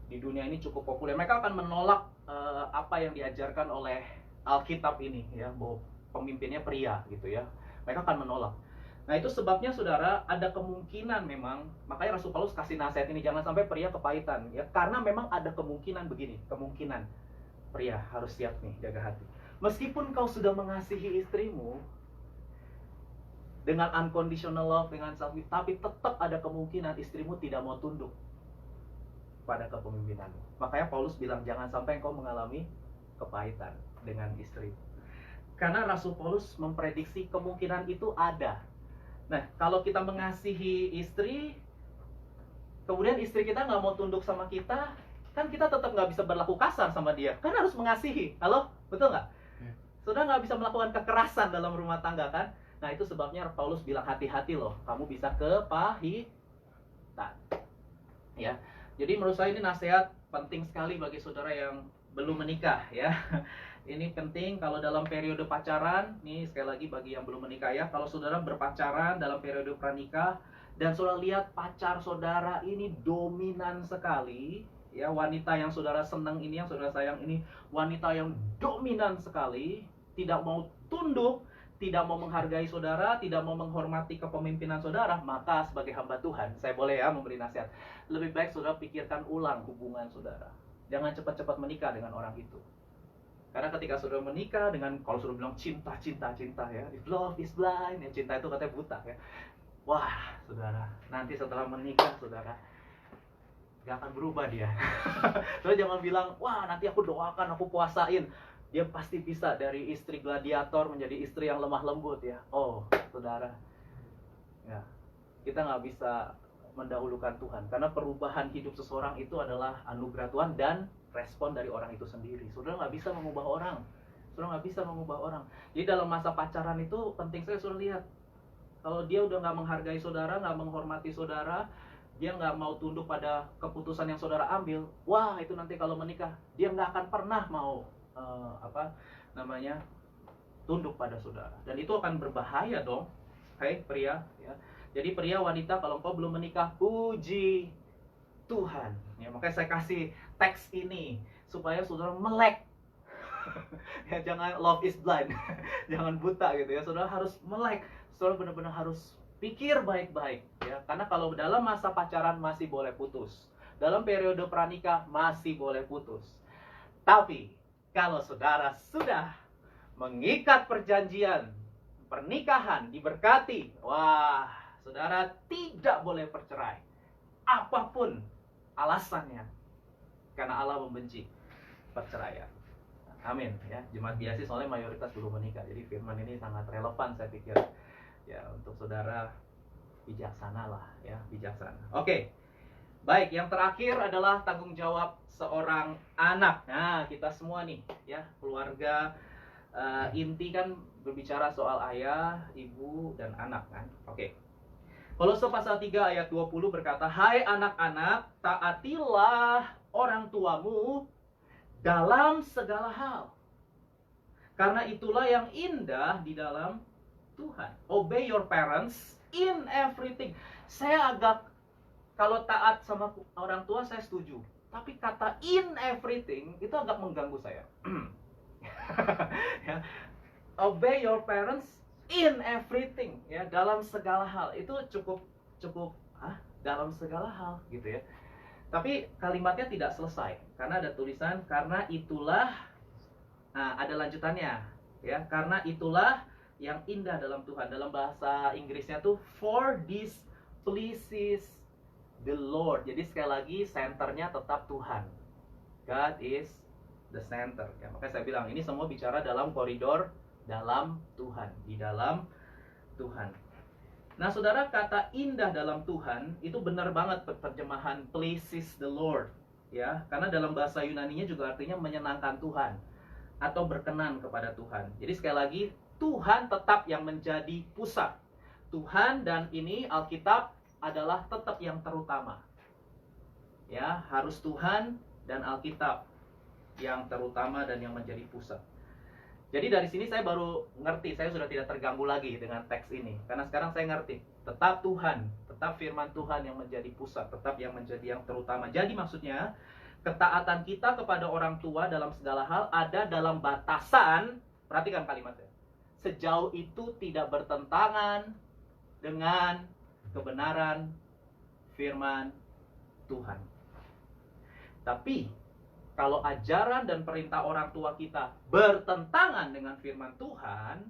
di dunia ini cukup populer. Mereka akan menolak apa yang diajarkan oleh Alkitab ini ya, bahwa pemimpinnya pria gitu ya. Mereka akan menolak. Nah itu sebabnya saudara, ada kemungkinan memang, makanya Rasul Paulus kasih nasihat ini, jangan sampai pria kepahitan ya, karena memang ada kemungkinan begini, kemungkinan pria harus siap nih, jaga hati. Meskipun kau sudah mengasihi istrimu dengan unconditional love, dengan submit, tapi tetap ada kemungkinan istrimu tidak mau tunduk pada kepemimpinanmu. Makanya Paulus bilang jangan sampai kau mengalami kepahitan dengan istri. Karena Rasul Paulus memprediksi kemungkinan itu ada. Nah, kalau kita mengasihi istri, kemudian istri kita nggak mau tunduk sama kita, kan kita tetap nggak bisa berlaku kasar sama dia. Kan harus mengasihi. Halo? Betul nggak? Sudah nggak bisa melakukan kekerasan dalam rumah tangga kan? Nah, itu sebabnya Paulus bilang hati-hati loh, kamu bisa kepahitan. Ya. Jadi menurut saya ini nasihat penting sekali bagi saudara yang belum menikah ya. Ini penting kalau dalam periode pacaran, nih sekali lagi bagi yang belum menikah ya, kalau saudara berpacaran dalam periode pranikah dan saudara lihat pacar saudara ini dominan sekali, ya wanita yang saudara senang ini, yang saudara sayang ini, wanita yang dominan sekali, tidak mau tunduk, tidak mau menghargai saudara, tidak mau menghormati kepemimpinan saudara, maka sebagai hamba Tuhan, saya boleh ya memberi nasihat, lebih baik saudara pikirkan ulang hubungan saudara. Jangan cepat-cepat menikah dengan orang itu. Karena ketika saudara menikah dengan, kalau saudara bilang cinta ya, if love is blind, ya cinta itu katanya buta ya. Wah, saudara, nanti setelah menikah saudara gak akan berubah dia. Saudara jangan bilang, wah nanti aku doakan, aku puasain, dia pasti bisa dari istri gladiator menjadi istri yang lemah lembut ya. Oh, saudara, ya kita nggak bisa mendahulukan Tuhan, karena perubahan hidup seseorang itu adalah anugerah Tuhan dan respon dari orang itu sendiri. Saudara nggak bisa mengubah orang. Jadi dalam masa pacaran itu penting sekali saudara lihat. Kalau dia udah nggak menghargai saudara, nggak menghormati saudara, dia nggak mau tunduk pada keputusan yang saudara ambil, wah itu nanti kalau menikah dia nggak akan pernah mau tunduk pada saudara. Dan itu akan berbahaya dong. Hai pria ya. Jadi pria, wanita, kalau engkau belum menikah, puji Tuhan ya, makanya saya kasih teks ini supaya saudara melek. Ya jangan love is blind. Jangan buta gitu ya. Saudara harus melek. Saudara benar-benar harus pikir baik-baik ya. Karena kalau dalam masa pacaran masih boleh putus. Dalam periode pranikah masih boleh putus. Tapi kalau saudara sudah mengikat perjanjian pernikahan, diberkati, wah, saudara tidak boleh bercerai. Apapun alasannya. Karena Allah membenci perceraian. Amin ya. Jemaat biasa soalnya mayoritas belum menikah. Jadi firman ini sangat relevan saya pikir. Ya, untuk saudara bijaksana lah ya, bijaksana. Oke. Baik, yang terakhir adalah tanggung jawab seorang anak. Nah, kita semua nih ya, keluarga inti kan berbicara soal ayah, ibu, dan anak kan. Oke. Kolose pasal 3 ayat 20 berkata, hai anak-anak, taatilah orang tuamu dalam segala hal. Karena itulah yang indah di dalam Tuhan. Obey your parents in everything. Saya agak, kalau taat sama orang tua saya setuju. Tapi kata in everything itu agak mengganggu saya. Ya, obey your parents in everything, ya, dalam segala hal. Itu cukup dalam segala hal gitu ya. Tapi kalimatnya tidak selesai karena ada tulisan karena itulah. Nah, ada lanjutannya, ya. Karena itulah yang indah dalam Tuhan. Dalam bahasa Inggrisnya tuh for this pleases the Lord. Jadi sekali lagi senternya tetap Tuhan. God is the center. Ya, makanya saya bilang ini semua bicara dalam koridor dalam Tuhan, di dalam Tuhan. Nah, saudara, kata indah dalam Tuhan itu benar banget terjemahan pleases the Lord, ya. Karena dalam bahasa Yunaninya juga artinya menyenangkan Tuhan atau berkenan kepada Tuhan. Jadi sekali lagi Tuhan tetap yang menjadi pusat. Tuhan, dan ini Alkitab adalah tetap yang terutama. Ya, harus Tuhan dan Alkitab yang terutama dan yang menjadi pusat. Jadi dari sini saya baru ngerti, saya sudah tidak terganggu lagi dengan teks ini. Karena sekarang saya ngerti, tetap Tuhan, tetap firman Tuhan yang menjadi pusat, tetap yang menjadi yang terutama. Jadi maksudnya, ketaatan kita kepada orang tua dalam segala hal ada dalam batasan, perhatikan kalimatnya, sejauh itu tidak bertentangan dengan kebenaran firman Tuhan. Tapi kalau ajaran dan perintah orang tua kita bertentangan dengan firman Tuhan,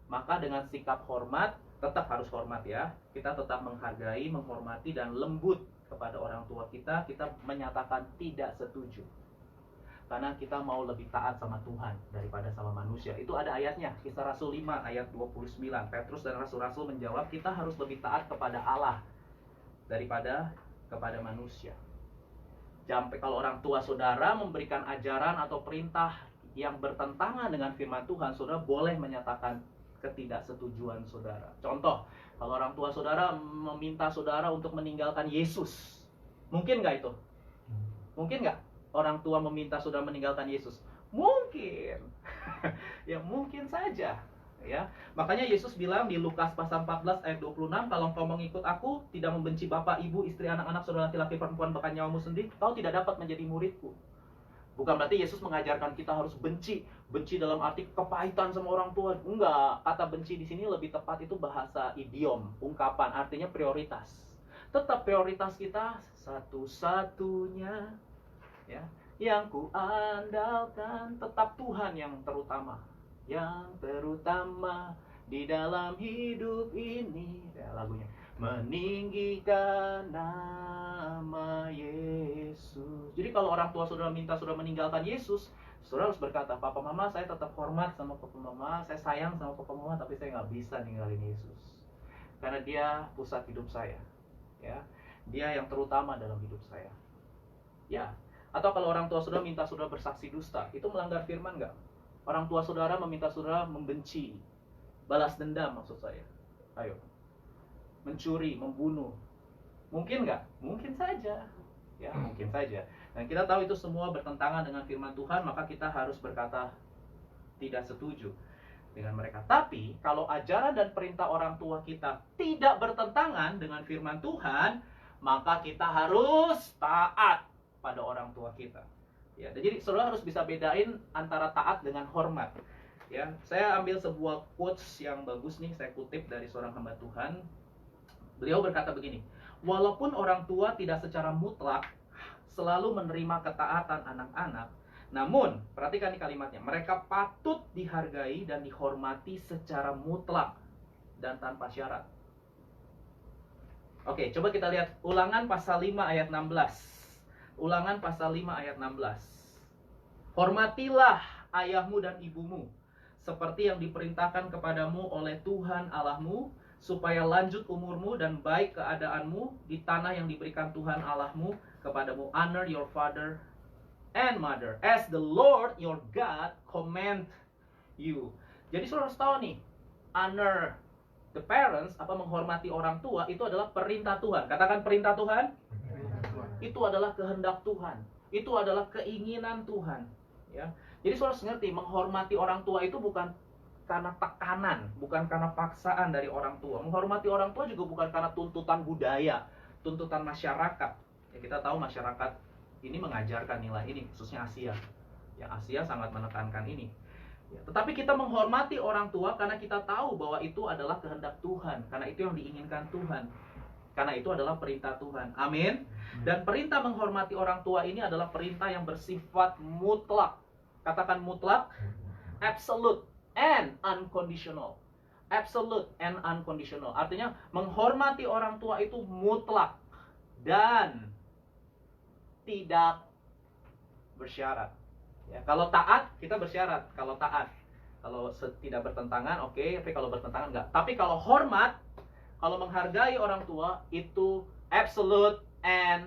maka dengan sikap hormat, tetap harus hormat ya. Kita tetap menghargai, menghormati, dan lembut kepada orang tua kita. Kita menyatakan tidak setuju. Karena kita mau lebih taat sama Tuhan daripada sama manusia. Itu ada ayatnya, Kisah Rasul 5 ayat 29. Petrus dan Rasul-Rasul menjawab, kita harus lebih taat kepada Allah daripada kepada manusia. Sampai kalau orang tua saudara memberikan ajaran atau perintah yang bertentangan dengan firman Tuhan, saudara boleh menyatakan ketidaksetujuan saudara. Contoh, kalau orang tua saudara meminta saudara untuk meninggalkan Yesus, mungkin nggak itu? Mungkin nggak orang tua meminta saudara meninggalkan Yesus? Mungkin. Ya mungkin saja. Ya, makanya Yesus bilang di Lukas pasal 14 ayat 26, kalau engkau mengikut aku, tidak membenci bapak, ibu, istri, anak-anak, saudara laki-laki, perempuan, bahkan nyawamu sendiri, kau tidak dapat menjadi muridku. Bukan berarti Yesus mengajarkan kita harus benci dalam arti kepahitan sama orang tua. Enggak, kata benci di sini lebih tepat itu bahasa idiom, ungkapan, artinya prioritas. Tetap prioritas kita satu-satunya, ya, yang ku andalkan, tetap Tuhan yang terutama. Yang terutama di dalam hidup ini, ya, lagunya, meninggikan nama Yesus. Jadi kalau orang tua saudara minta saudara meninggalkan Yesus, saudara harus berkata, papa mama saya tetap hormat sama papa mama, saya sayang sama papa mama, tapi saya nggak bisa ninggalin Yesus karena dia pusat hidup saya, ya, dia yang terutama dalam hidup saya, ya. Atau kalau orang tua saudara minta saudara bersaksi dusta, itu melanggar firman nggak? Orang tua saudara meminta saudara membenci, balas dendam maksud saya. Ayo. Mencuri, membunuh. Mungkin nggak? Mungkin saja. Ya, mungkin saja. Dan kita tahu itu semua bertentangan dengan firman Tuhan, maka kita harus berkata tidak setuju dengan mereka. Tapi, kalau ajaran dan perintah orang tua kita tidak bertentangan dengan firman Tuhan, maka kita harus taat pada orang tua kita. Ya, jadi saudara harus bisa bedain antara taat dengan hormat. Ya, saya ambil sebuah quotes yang bagus nih, saya kutip dari seorang hamba Tuhan. Beliau berkata begini, walaupun orang tua tidak secara mutlak selalu menerima ketaatan anak-anak, namun, perhatikan nih kalimatnya, mereka patut dihargai dan dihormati secara mutlak dan tanpa syarat. Oke, coba kita lihat Ulangan pasal 5 ayat 16. Ulangan pasal 5 ayat 16. Hormatilah ayahmu dan ibumu, seperti yang diperintahkan kepadamu oleh Tuhan Allahmu, supaya lanjut umurmu dan baik keadaanmu di tanah yang diberikan Tuhan Allahmu kepadamu. Honor your father and mother, as the Lord your God command you. Jadi saudara harus tahu nih, honor the parents, apa menghormati orang tua, itu adalah perintah Tuhan. Katakan perintah Tuhan. Itu adalah kehendak Tuhan. Itu adalah keinginan Tuhan. Ya. Jadi saudara harus ngerti, menghormati orang tua itu bukan karena tekanan, bukan karena paksaan dari orang tua. Menghormati orang tua juga bukan karena tuntutan budaya, tuntutan masyarakat. Ya, kita tahu masyarakat ini mengajarkan nilai ini, khususnya Asia. Yang Asia sangat menekankan ini. Ya, tetapi kita menghormati orang tua karena kita tahu bahwa itu adalah kehendak Tuhan, karena itu yang diinginkan Tuhan. Karena itu adalah perintah Tuhan. Amin. Dan perintah menghormati orang tua ini adalah perintah yang bersifat mutlak. Katakan mutlak, absolute and unconditional. Absolute and unconditional. Artinya menghormati orang tua itu mutlak dan tidak bersyarat. Ya, kalau taat kita bersyarat. Kalau taat, kalau tidak bertentangan oke, tapi kalau bertentangan enggak. Tapi kalau hormat, kalau menghargai orang tua itu absolute and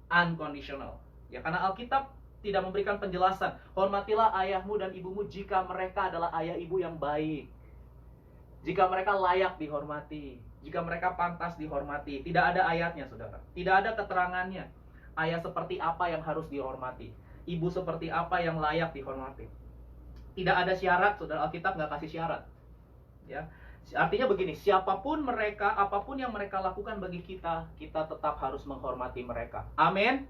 unconditional. Ya, karena Alkitab tidak memberikan penjelasan. Hormatilah ayahmu dan ibumu jika mereka adalah ayah ibu yang baik. Jika mereka layak dihormati, jika mereka pantas dihormati. Tidak ada ayatnya, saudara. Tidak ada keterangannya. Ayah seperti apa yang harus dihormati. Ibu seperti apa yang layak dihormati. Tidak ada syarat, saudara. Alkitab nggak kasih syarat. Ya. Artinya begini, siapapun mereka, apapun yang mereka lakukan bagi kita, kita tetap harus menghormati mereka. Amin.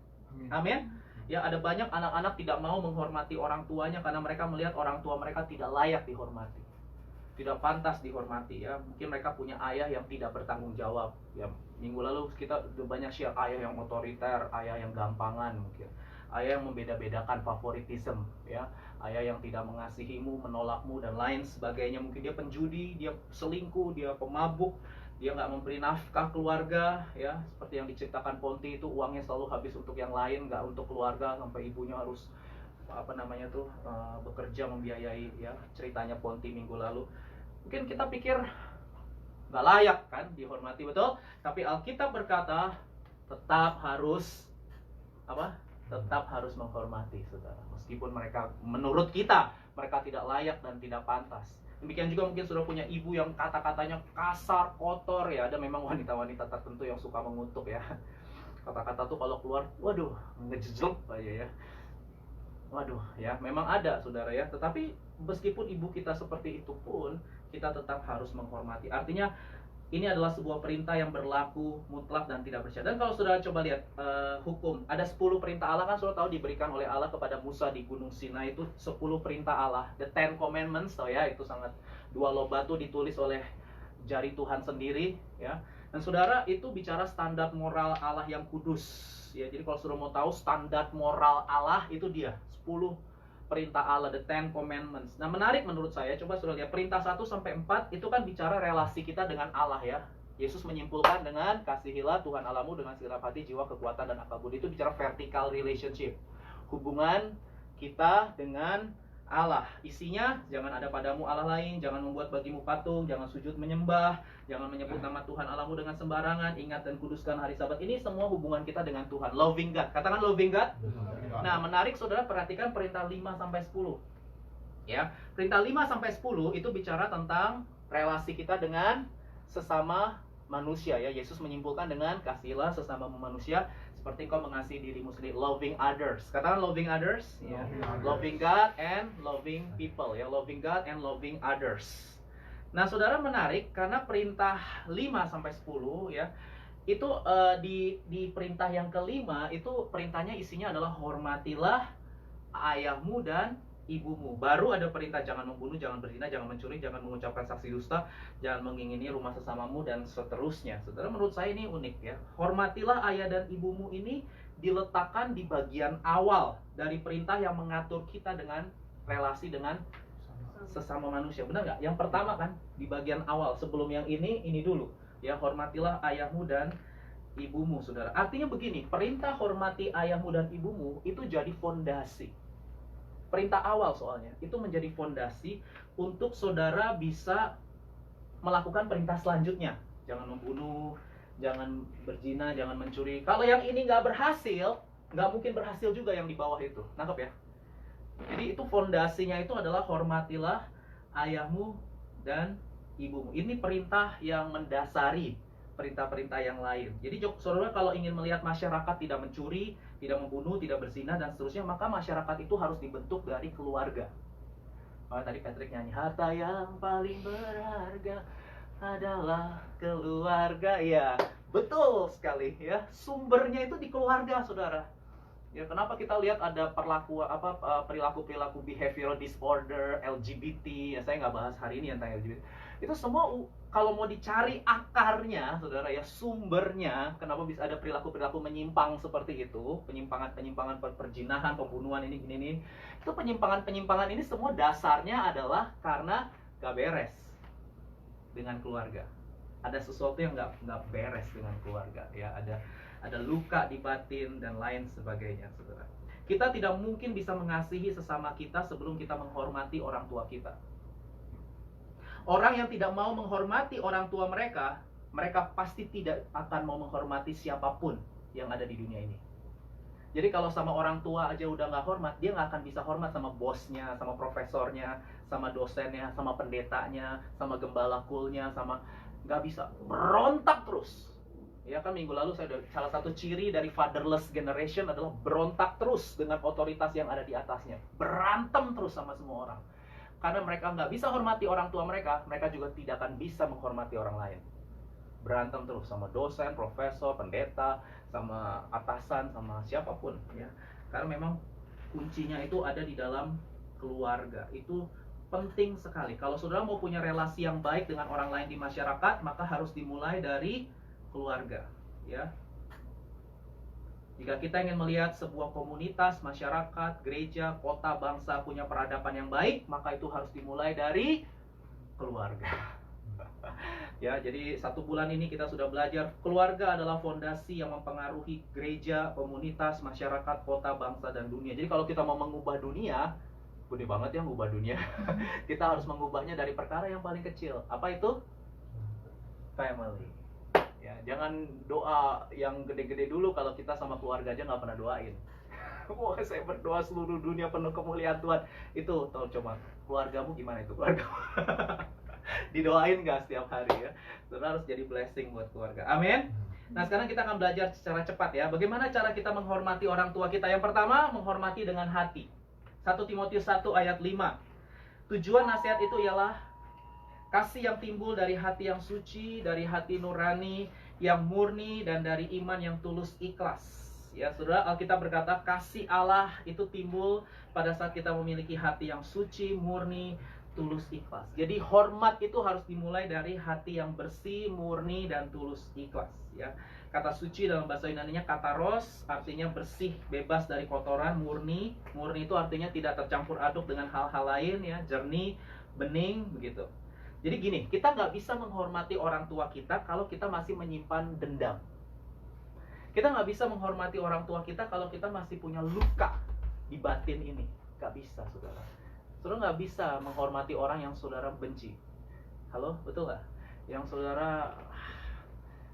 Amin. Ya, ada banyak anak-anak tidak mau menghormati orang tuanya karena mereka melihat orang tua mereka tidak layak dihormati, tidak pantas dihormati. Ya, mungkin mereka punya ayah yang tidak bertanggung jawab. Ya, minggu lalu kita udah banyak share ayah yang otoriter, ayah yang gampangan mungkin. Ayah yang membeda-bedakan favoritism, ya. Ayah yang tidak mengasihimu, menolakmu dan lain sebagainya. Mungkin dia penjudi, dia selingkuh, dia pemabuk, dia nggak memberi nafkah keluarga, ya. Seperti yang diceritakan Ponti itu, uangnya selalu habis untuk yang lain, nggak untuk keluarga, sampai ibunya harus bekerja membiayai, ya. Ceritanya Ponti minggu lalu. Mungkin kita pikir nggak layak kan dihormati, betul? Tapi Alkitab berkata tetap harus tetap harus menghormati, saudara. Meskipun mereka, menurut kita, mereka tidak layak dan tidak pantas. Demikian juga mungkin sudah punya ibu yang kata-katanya kasar, kotor, ya. Ada memang wanita-wanita tertentu yang suka mengutuk, ya. Kata-kata tuh kalau keluar, waduh, ngejejlek aja, ya. Waduh, ya, memang ada, saudara, ya. Tetapi meskipun ibu kita seperti itu pun, kita tetap harus menghormati. Artinya, ini adalah sebuah perintah yang berlaku mutlak dan tidak bersyarat. Dan kalau saudara coba lihat hukum, ada 10 perintah Allah, kan saudara tahu diberikan oleh Allah kepada Musa di Gunung Sinai, itu 10 perintah Allah. The 10 Commandments, tahu ya, itu sangat, 2 loh batu ditulis oleh jari Tuhan sendiri, ya. Dan saudara, itu bicara standar moral Allah yang kudus, ya. Jadi kalau saudara mau tahu standar moral Allah, itu dia 10 perintah Allah, the 10 Commandments. Nah, menarik menurut saya, coba saudara lihat perintah 1 sampai 4 itu kan bicara relasi kita dengan Allah, ya. Yesus menyimpulkan dengan kasihilah Tuhan Allahmu dengan segenap hati, jiwa, kekuatan dan akal budi. Itu bicara vertical relationship, hubungan kita dengan Allah. Isinya, jangan ada padamu Allah lain, jangan membuat bagimu patung, jangan sujud menyembah, jangan menyebut nama Tuhan Allahmu dengan sembarangan, ingat dan kuduskan hari Sabat. Ini semua hubungan kita dengan Tuhan. Loving God. Katakan loving God. Nah, menarik saudara, perhatikan perintah 5 sampai 10. Ya, perintah 5 sampai 10 itu bicara tentang relasi kita dengan sesama manusia, ya. Yesus menyimpulkan dengan kasihilah sesama manusia seperti kau mengasihi dirimu sendiri, loving others. Katakan loving others, ya. Loving God and loving people, ya. Loving God and loving others. Nah, saudara, menarik karena perintah 5 sampai 10, ya. Itu di perintah yang kelima itu perintahnya isinya adalah hormatilah ayahmu dan ibumu. Baru ada perintah jangan membunuh, jangan berzina, jangan mencuri, jangan mengucapkan saksi dusta, jangan mengingini rumah sesamamu dan seterusnya. Saudara, menurut saya ini unik, ya. Hormatilah ayah dan ibumu ini diletakkan di bagian awal dari perintah yang mengatur kita dengan relasi dengan sesama manusia. Benar nggak? Yang pertama kan di bagian awal, sebelum yang ini dulu. Ya, hormatilah ayahmu dan ibumu, saudara. Artinya begini, perintah hormati ayahmu dan ibumu itu jadi fondasi. Perintah awal soalnya, itu menjadi fondasi untuk saudara bisa melakukan perintah selanjutnya. Jangan membunuh, jangan berzina, jangan mencuri. Kalau yang ini nggak berhasil, nggak mungkin berhasil juga yang di bawah itu. Nangkep ya? Jadi itu fondasinya itu adalah hormatilah ayahmu dan ibumu. Ini perintah yang mendasari perintah-perintah yang lain. Jadi saudara, kalau ingin melihat masyarakat tidak mencuri, tidak membunuh, tidak berzina dan seterusnya, maka masyarakat itu harus dibentuk dari keluarga. Tadi Patrick nyanyi, harta yang paling berharga adalah keluarga. Ya, betul sekali, ya. Sumbernya itu di keluarga, saudara. Ya, kenapa kita lihat ada perilaku-perilaku behavioral disorder, LGBT, ya saya nggak bahas hari ini tentang LGBT. Itu semua kalau mau dicari akarnya, saudara ya, sumbernya, kenapa bisa ada perilaku-perilaku menyimpang seperti itu, penyimpangan-penyimpangan perjinahan, pembunuhan ini, itu penyimpangan-penyimpangan ini semua dasarnya adalah karena gak beres dengan keluarga. Ada sesuatu yang nggak beres dengan keluarga, ya, ada luka di batin dan lain sebagainya, saudara. Kita tidak mungkin bisa mengasihi sesama kita sebelum kita menghormati orang tua kita. Orang yang tidak mau menghormati orang tua mereka, mereka pasti tidak akan mau menghormati siapapun yang ada di dunia ini. Jadi kalau sama orang tua aja udah nggak hormat, dia nggak akan bisa hormat sama bosnya, sama profesornya, sama dosennya, sama pendetanya, sama gembala kulnya, sama nggak bisa. Berontak terus. Ya kan, minggu lalu salah satu ciri dari fatherless generation adalah berontak terus dengan otoritas yang ada di atasnya. Berantem terus sama semua orang. Karena mereka nggak bisa hormati orang tua mereka juga tidak akan bisa menghormati orang lain. Berantem terus sama dosen, profesor, pendeta, sama atasan, sama siapapun, ya. Karena memang kuncinya itu ada di dalam keluarga. Itu penting sekali. Kalau saudara mau punya relasi yang baik dengan orang lain di masyarakat, maka harus dimulai dari keluarga, ya. Jika kita ingin melihat sebuah komunitas, masyarakat, gereja, kota, bangsa punya peradaban yang baik, maka itu harus dimulai dari keluarga. Ya, jadi 1 bulan ini kita sudah belajar keluarga adalah fondasi yang mempengaruhi gereja, komunitas, masyarakat, kota, bangsa, dan dunia. Jadi kalau kita mau mengubah dunia, gede banget ya mengubah dunia. Kita harus mengubahnya dari perkara yang paling kecil. Apa itu? Family. Ya, jangan doa yang gede-gede dulu kalau kita sama keluarga aja nggak pernah doain. Wah, saya berdoa seluruh dunia penuh kemuliaan Tuhan. Itu tolong coba, keluargamu gimana itu keluargamu? Didoain nggak setiap hari ya? Saudara harus jadi blessing buat keluarga. Amin. Nah, sekarang kita akan belajar secara cepat ya. Bagaimana cara kita menghormati orang tua kita? Yang pertama, menghormati dengan hati. 1 Timotius 1 ayat 5. Tujuan nasihat itu ialah kasih yang timbul dari hati yang suci, dari hati nurani yang murni, dan dari iman yang tulus ikhlas. Ya, saudara, Alkitab berkata kasih Allah itu timbul pada saat kita memiliki hati yang suci, murni, tulus ikhlas. Jadi hormat itu harus dimulai dari hati yang bersih, murni, dan tulus ikhlas. Ya, kata suci dalam bahasa Yunani-nya kataros, artinya bersih, bebas dari kotoran, murni. Murni itu artinya tidak tercampur aduk dengan hal-hal lain, ya, jernih, bening, begitu. Jadi gini, kita nggak bisa menghormati orang tua kita kalau kita masih menyimpan dendam. Kita nggak bisa menghormati orang tua kita kalau kita masih punya luka di batin ini. Nggak bisa, saudara. Saudara nggak bisa menghormati orang yang saudara benci. Halo, betul nggak? Yang saudara,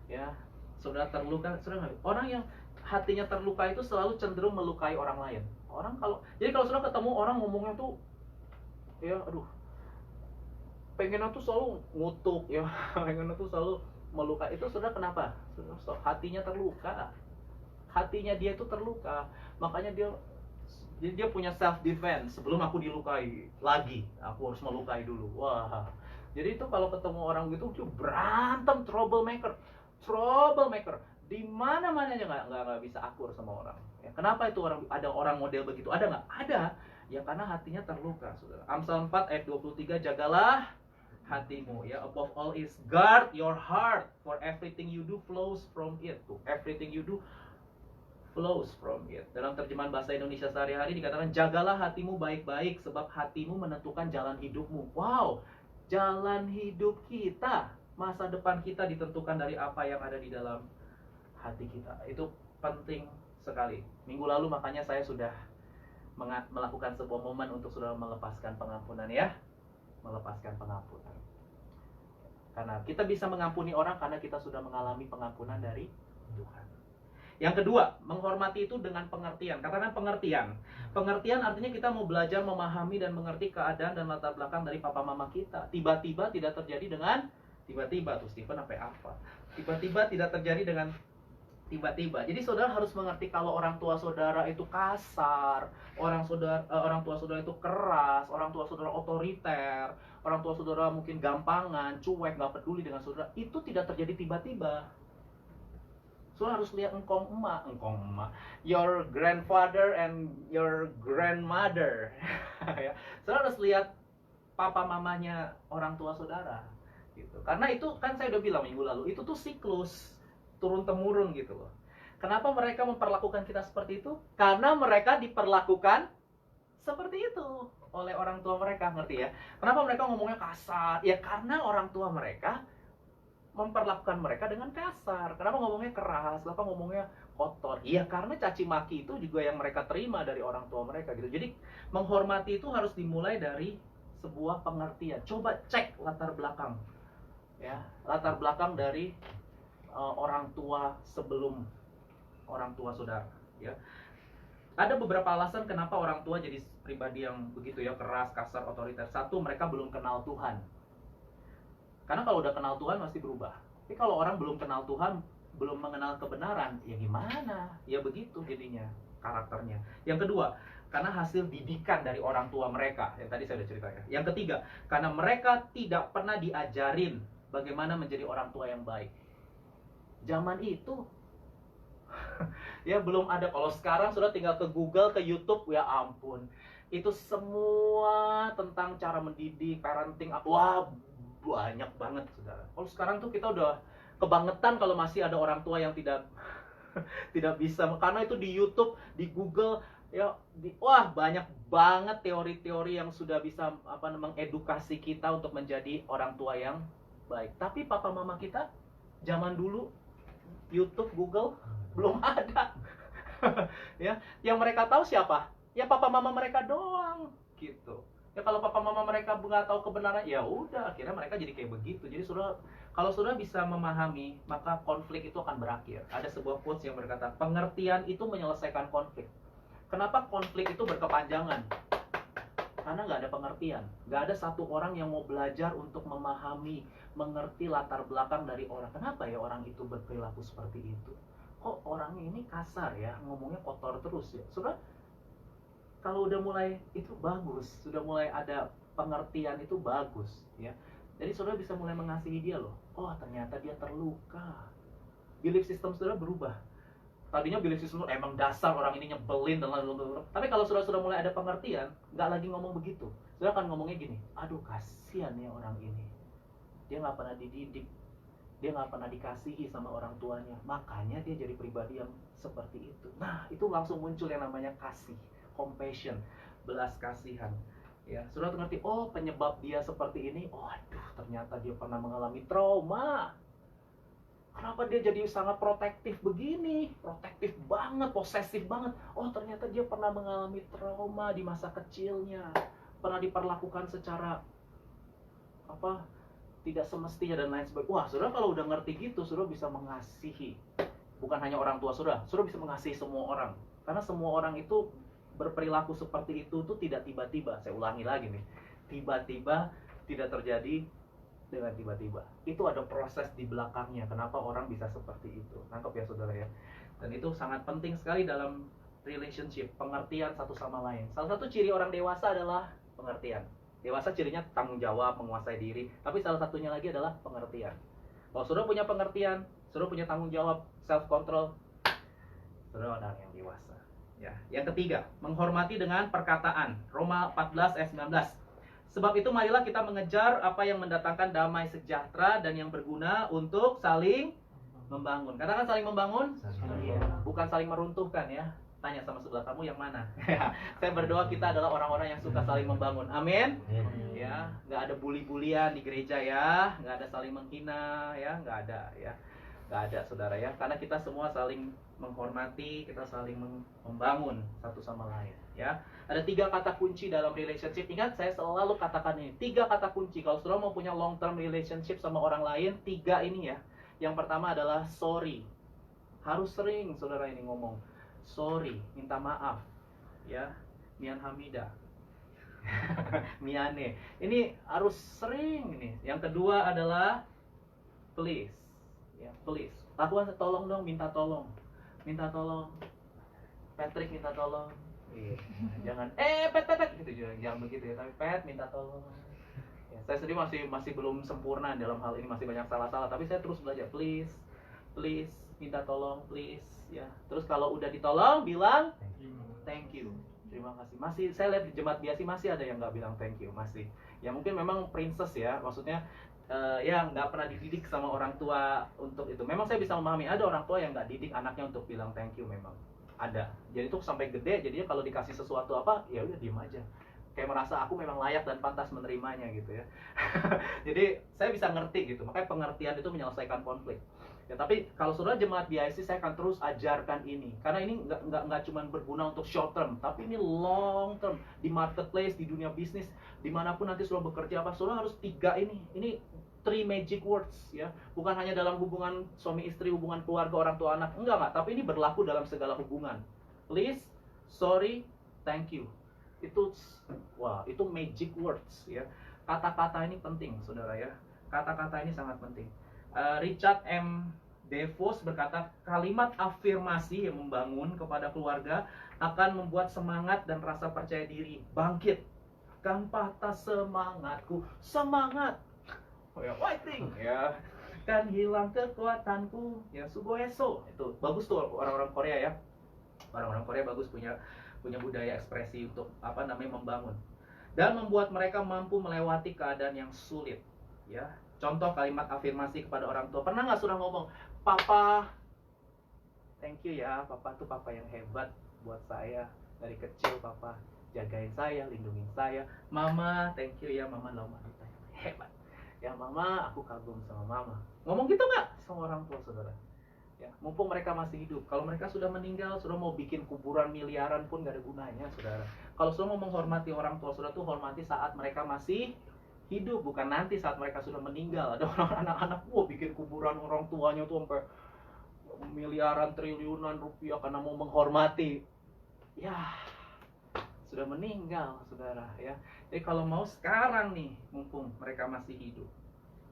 ya, saudara terluka, saudara nggak. Orang yang hatinya terluka itu selalu cenderung melukai orang lain. Jadi kalau saudara ketemu orang ngomongnya tuh, ya, aduh, pengennya tuh selalu ngutuk, ya, pengennya tuh selalu melukai. Itu saudara kenapa? Saudara, hatinya terluka. Hatinya dia tuh terluka. Makanya dia punya self defense. Sebelum aku dilukai lagi, aku harus melukai dulu. Wah. Jadi itu kalau ketemu orang gitu, dia berantem, troublemaker. Di mana-mananya nggak bisa akur sama orang. Ya, kenapa itu ada orang model begitu? Ada nggak? Ada. Ya karena hatinya terluka, saudara. Amsal 4 ayat 23, jagalah hatimu, ya, above all is guard your heart, for everything you do flows from it. Everything you do flows from it. Dalam terjemahan bahasa Indonesia sehari-hari dikatakan jagalah hatimu baik-baik sebab hatimu menentukan jalan hidupmu. Wow, jalan hidup kita, masa depan kita ditentukan dari apa yang ada di dalam hati kita. Itu penting sekali. Minggu lalu makanya saya sudah melakukan sebuah momen untuk saudara melepaskan pengampunan, ya. Melepaskan pengampunan. Karena kita bisa mengampuni orang karena kita sudah mengalami pengampunan dari Tuhan. Yang kedua, menghormati itu dengan pengertian. Katakan pengertian. Pengertian artinya kita mau belajar memahami dan mengerti keadaan dan latar belakang dari papa mama kita. Tiba-tiba tidak terjadi dengan tiba-tiba. Tuh Stephen sampai apa? Tiba-tiba tidak terjadi dengan tiba-tiba. Jadi saudara harus mengerti kalau orang tua saudara itu kasar, orang tua saudara itu keras, orang tua saudara otoriter, orang tua saudara mungkin gampangan, cuek, nggak peduli dengan saudara. Itu tidak terjadi tiba-tiba. Saudara harus lihat engkong emak, your grandfather and your grandmother. Ya. Saudara harus lihat papa mamanya orang tua saudara gitu. Karena itu kan saya udah bilang minggu lalu, itu tuh siklus turun temurun gitu loh. Kenapa mereka memperlakukan kita seperti itu? Karena mereka diperlakukan seperti itu oleh orang tua mereka, ngerti ya? Kenapa mereka ngomongnya kasar? Ya karena orang tua mereka memperlakukan mereka dengan kasar. Kenapa ngomongnya keras? Kenapa ngomongnya kotor? Iya karena caci maki itu juga yang mereka terima dari orang tua mereka gitu. Jadi menghormati itu harus dimulai dari sebuah pengertian. Coba cek latar belakang, ya, latar belakang dari orang tua sebelum orang tua saudara, ya. Ada beberapa alasan kenapa orang tua jadi pribadi yang begitu ya, keras, kasar, otoriter. Satu, mereka belum kenal Tuhan. Karena kalau udah kenal Tuhan pasti berubah. Tapi kalau orang belum kenal Tuhan, belum mengenal kebenaran, ya gimana? Ya begitu jadinya karakternya. Yang kedua, karena hasil didikan dari orang tua mereka, yang tadi saya udah ceritakan. Yang ketiga, karena mereka tidak pernah diajarin bagaimana menjadi orang tua yang baik. Zaman itu ya belum ada. Kalau sekarang sudah tinggal ke Google, ke YouTube, ya ampun, itu semua tentang cara mendidik, parenting, wah banyak banget saudara. Kalau sekarang tuh kita udah kebangetan kalau masih ada orang tua yang tidak tidak bisa, karena itu di YouTube, di Google, ya wah banyak banget teori-teori yang sudah bisa mengedukasi kita untuk menjadi orang tua yang baik. Tapi papa mama kita zaman dulu YouTube, Google belum ada. Ya, yang mereka tahu siapa? Ya papa mama mereka doang gitu. Ya kalau papa mama mereka nggak tahu kebenaran, ya udah akhirnya mereka jadi kayak begitu. Jadi kalau sudah bisa memahami, maka konflik itu akan berakhir. Ada sebuah quotes yang berkata, pengertian itu menyelesaikan konflik. Kenapa konflik itu berkepanjangan? Karena nggak ada pengertian. Nggak ada satu orang yang mau belajar untuk memahami, mengerti latar belakang dari orang. Kenapa ya orang itu berperilaku seperti itu? Kok orang ini kasar ya, ngomongnya kotor terus ya. Sudah, kalau udah mulai itu bagus, sudah mulai ada pengertian itu bagus ya. Jadi saudara bisa mulai mengasihi dia loh. Oh ternyata dia terluka. Belief system saudara berubah. Tadinya belief system emang dasar orang ini nyebelin dan lalu-lalu. Tapi kalau sudah mulai ada pengertian, nggak lagi ngomong begitu. Saudara akan ngomongnya gini, aduh kasihan ya orang ini. Dia nggak pernah dididik, dia nggak pernah dikasihi sama orang tuanya. Makanya dia jadi pribadi yang seperti itu. Nah itu langsung muncul yang namanya kasih, compassion, belas kasihan. Ya, saudara ngerti, oh penyebab dia seperti ini, oh aduh ternyata dia pernah mengalami trauma. Kenapa dia jadi sangat protektif begini? Protektif banget, posesif banget. Oh ternyata dia pernah mengalami trauma di masa kecilnya. Pernah diperlakukan secara tidak semestinya dan lain sebagainya. Wah saudara kalau udah ngerti gitu, saudara bisa mengasihi. Bukan hanya orang tua saudara bisa mengasihi semua orang. Karena semua orang itu berperilaku seperti itu tuh tidak tiba-tiba. Saya ulangi lagi nih, tiba-tiba tidak terjadi dengan tiba-tiba. Itu ada proses di belakangnya. Kenapa orang bisa seperti itu? Nangkep ya saudara ya. Dan itu sangat penting sekali dalam relationship, pengertian satu sama lain. Salah satu ciri orang dewasa adalah pengertian. Dewasa cirinya tanggung jawab, menguasai diri. Tapi salah satunya lagi adalah pengertian. Kalau saudara punya pengertian, saudara punya tanggung jawab, self control, saudara orang yang dewasa. Ya. Yang ketiga, menghormati dengan perkataan. Roma 14 ayat 19. Sebab itu marilah kita mengejar apa yang mendatangkan damai sejahtera dan yang berguna untuk saling membangun. Katakan saling membangun. Iya. Bukan saling meruntuhkan ya. Tanya sama sebelah kamu yang mana. Saya berdoa kita adalah orang-orang yang suka saling membangun. Amin. Ya, nggak ada bully-bulian di gereja ya, nggak ada saling menghina ya, nggak ada ya. Nggak ada saudara ya, karena kita semua saling menghormati, kita saling membangun satu sama lain ya. Ada 3 kata kunci dalam relationship. Ingat saya selalu katakan ini, 3 kata kunci kalau saudara mau punya long term relationship sama orang lain. 3 ini ya. Yang pertama adalah sorry. Harus sering saudara ini ngomong sorry, minta maaf ya, mian hamida. Miane. Ini harus sering ini. Yang kedua adalah please. Ya, please. Tuhan tolong dong, minta tolong. Minta tolong. Patrick minta tolong. Iya. Jangan pet gitu, jangan begitu ya. Tapi Pat minta tolong. Ya, saya sendiri masih belum sempurna dalam hal ini, masih banyak salah-salah, tapi saya terus belajar. Please. Please. minta tolong please ya. Terus kalau udah ditolong bilang thank you, terima kasih. Masih saya lihat di jemaat biasa masih ada yang nggak bilang thank you, masih. Ya mungkin memang princess ya, maksudnya ya nggak pernah dididik sama orang tua untuk itu. Memang saya bisa memahami ada orang tua yang nggak didik anaknya untuk bilang thank you, memang ada. Jadi itu sampai gede, jadinya kalau dikasih sesuatu apa ya udah diem aja, kayak merasa aku memang layak dan pantas menerimanya gitu ya. Jadi saya bisa ngerti gitu, makanya pengertian itu menyelesaikan konflik. Ya, tapi kalau saudara jemaat BIC, saya akan terus ajarkan ini, karena ini nggak cuma berguna untuk short term, tapi ini long term di marketplace, di dunia bisnis, dimanapun nanti saudara bekerja apa, saudara harus tiga ini three magic words ya, bukan hanya dalam hubungan suami istri, hubungan keluarga, orang tua anak, enggak, tapi ini berlaku dalam segala hubungan. Please, sorry, thank you. Itu magic words ya. Kata-kata ini penting saudara ya, kata-kata ini sangat penting. Richard M. DeVos berkata, kalimat afirmasi yang membangun kepada keluarga akan membuat semangat dan rasa percaya diri bangkit. Kan patah semangatku, semangat, fighting ya, kan hilang kekuatanku ya, sugoeso. Itu bagus tuh orang-orang Korea ya, orang-orang Korea bagus punya budaya ekspresi untuk membangun dan membuat mereka mampu melewati keadaan yang sulit ya. Contoh kalimat afirmasi kepada orang tua, pernah nggak sudah ngomong, papa thank you ya, papa tuh papa yang hebat buat saya dari kecil, papa jagain saya, lindungin saya. Mama thank you ya, mama lo wanita hebat ya, mama aku kagum sama mama. Ngomong gitu nggak sama orang tua saudara ya, mumpung mereka masih hidup. Kalau mereka sudah meninggal, saudara mau bikin kuburan miliaran pun gak ada gunanya saudara. Kalau saudara mau menghormati orang tua saudara tuh hormati saat mereka masih hidup, bukan nanti saat mereka sudah meninggal. Ada orang anak-anak bikin kuburan orang tuanya tuh sampai miliaran triliunan rupiah karena mau menghormati, ya sudah meninggal saudara ya. Jadi kalau mau sekarang nih, mumpung mereka masih hidup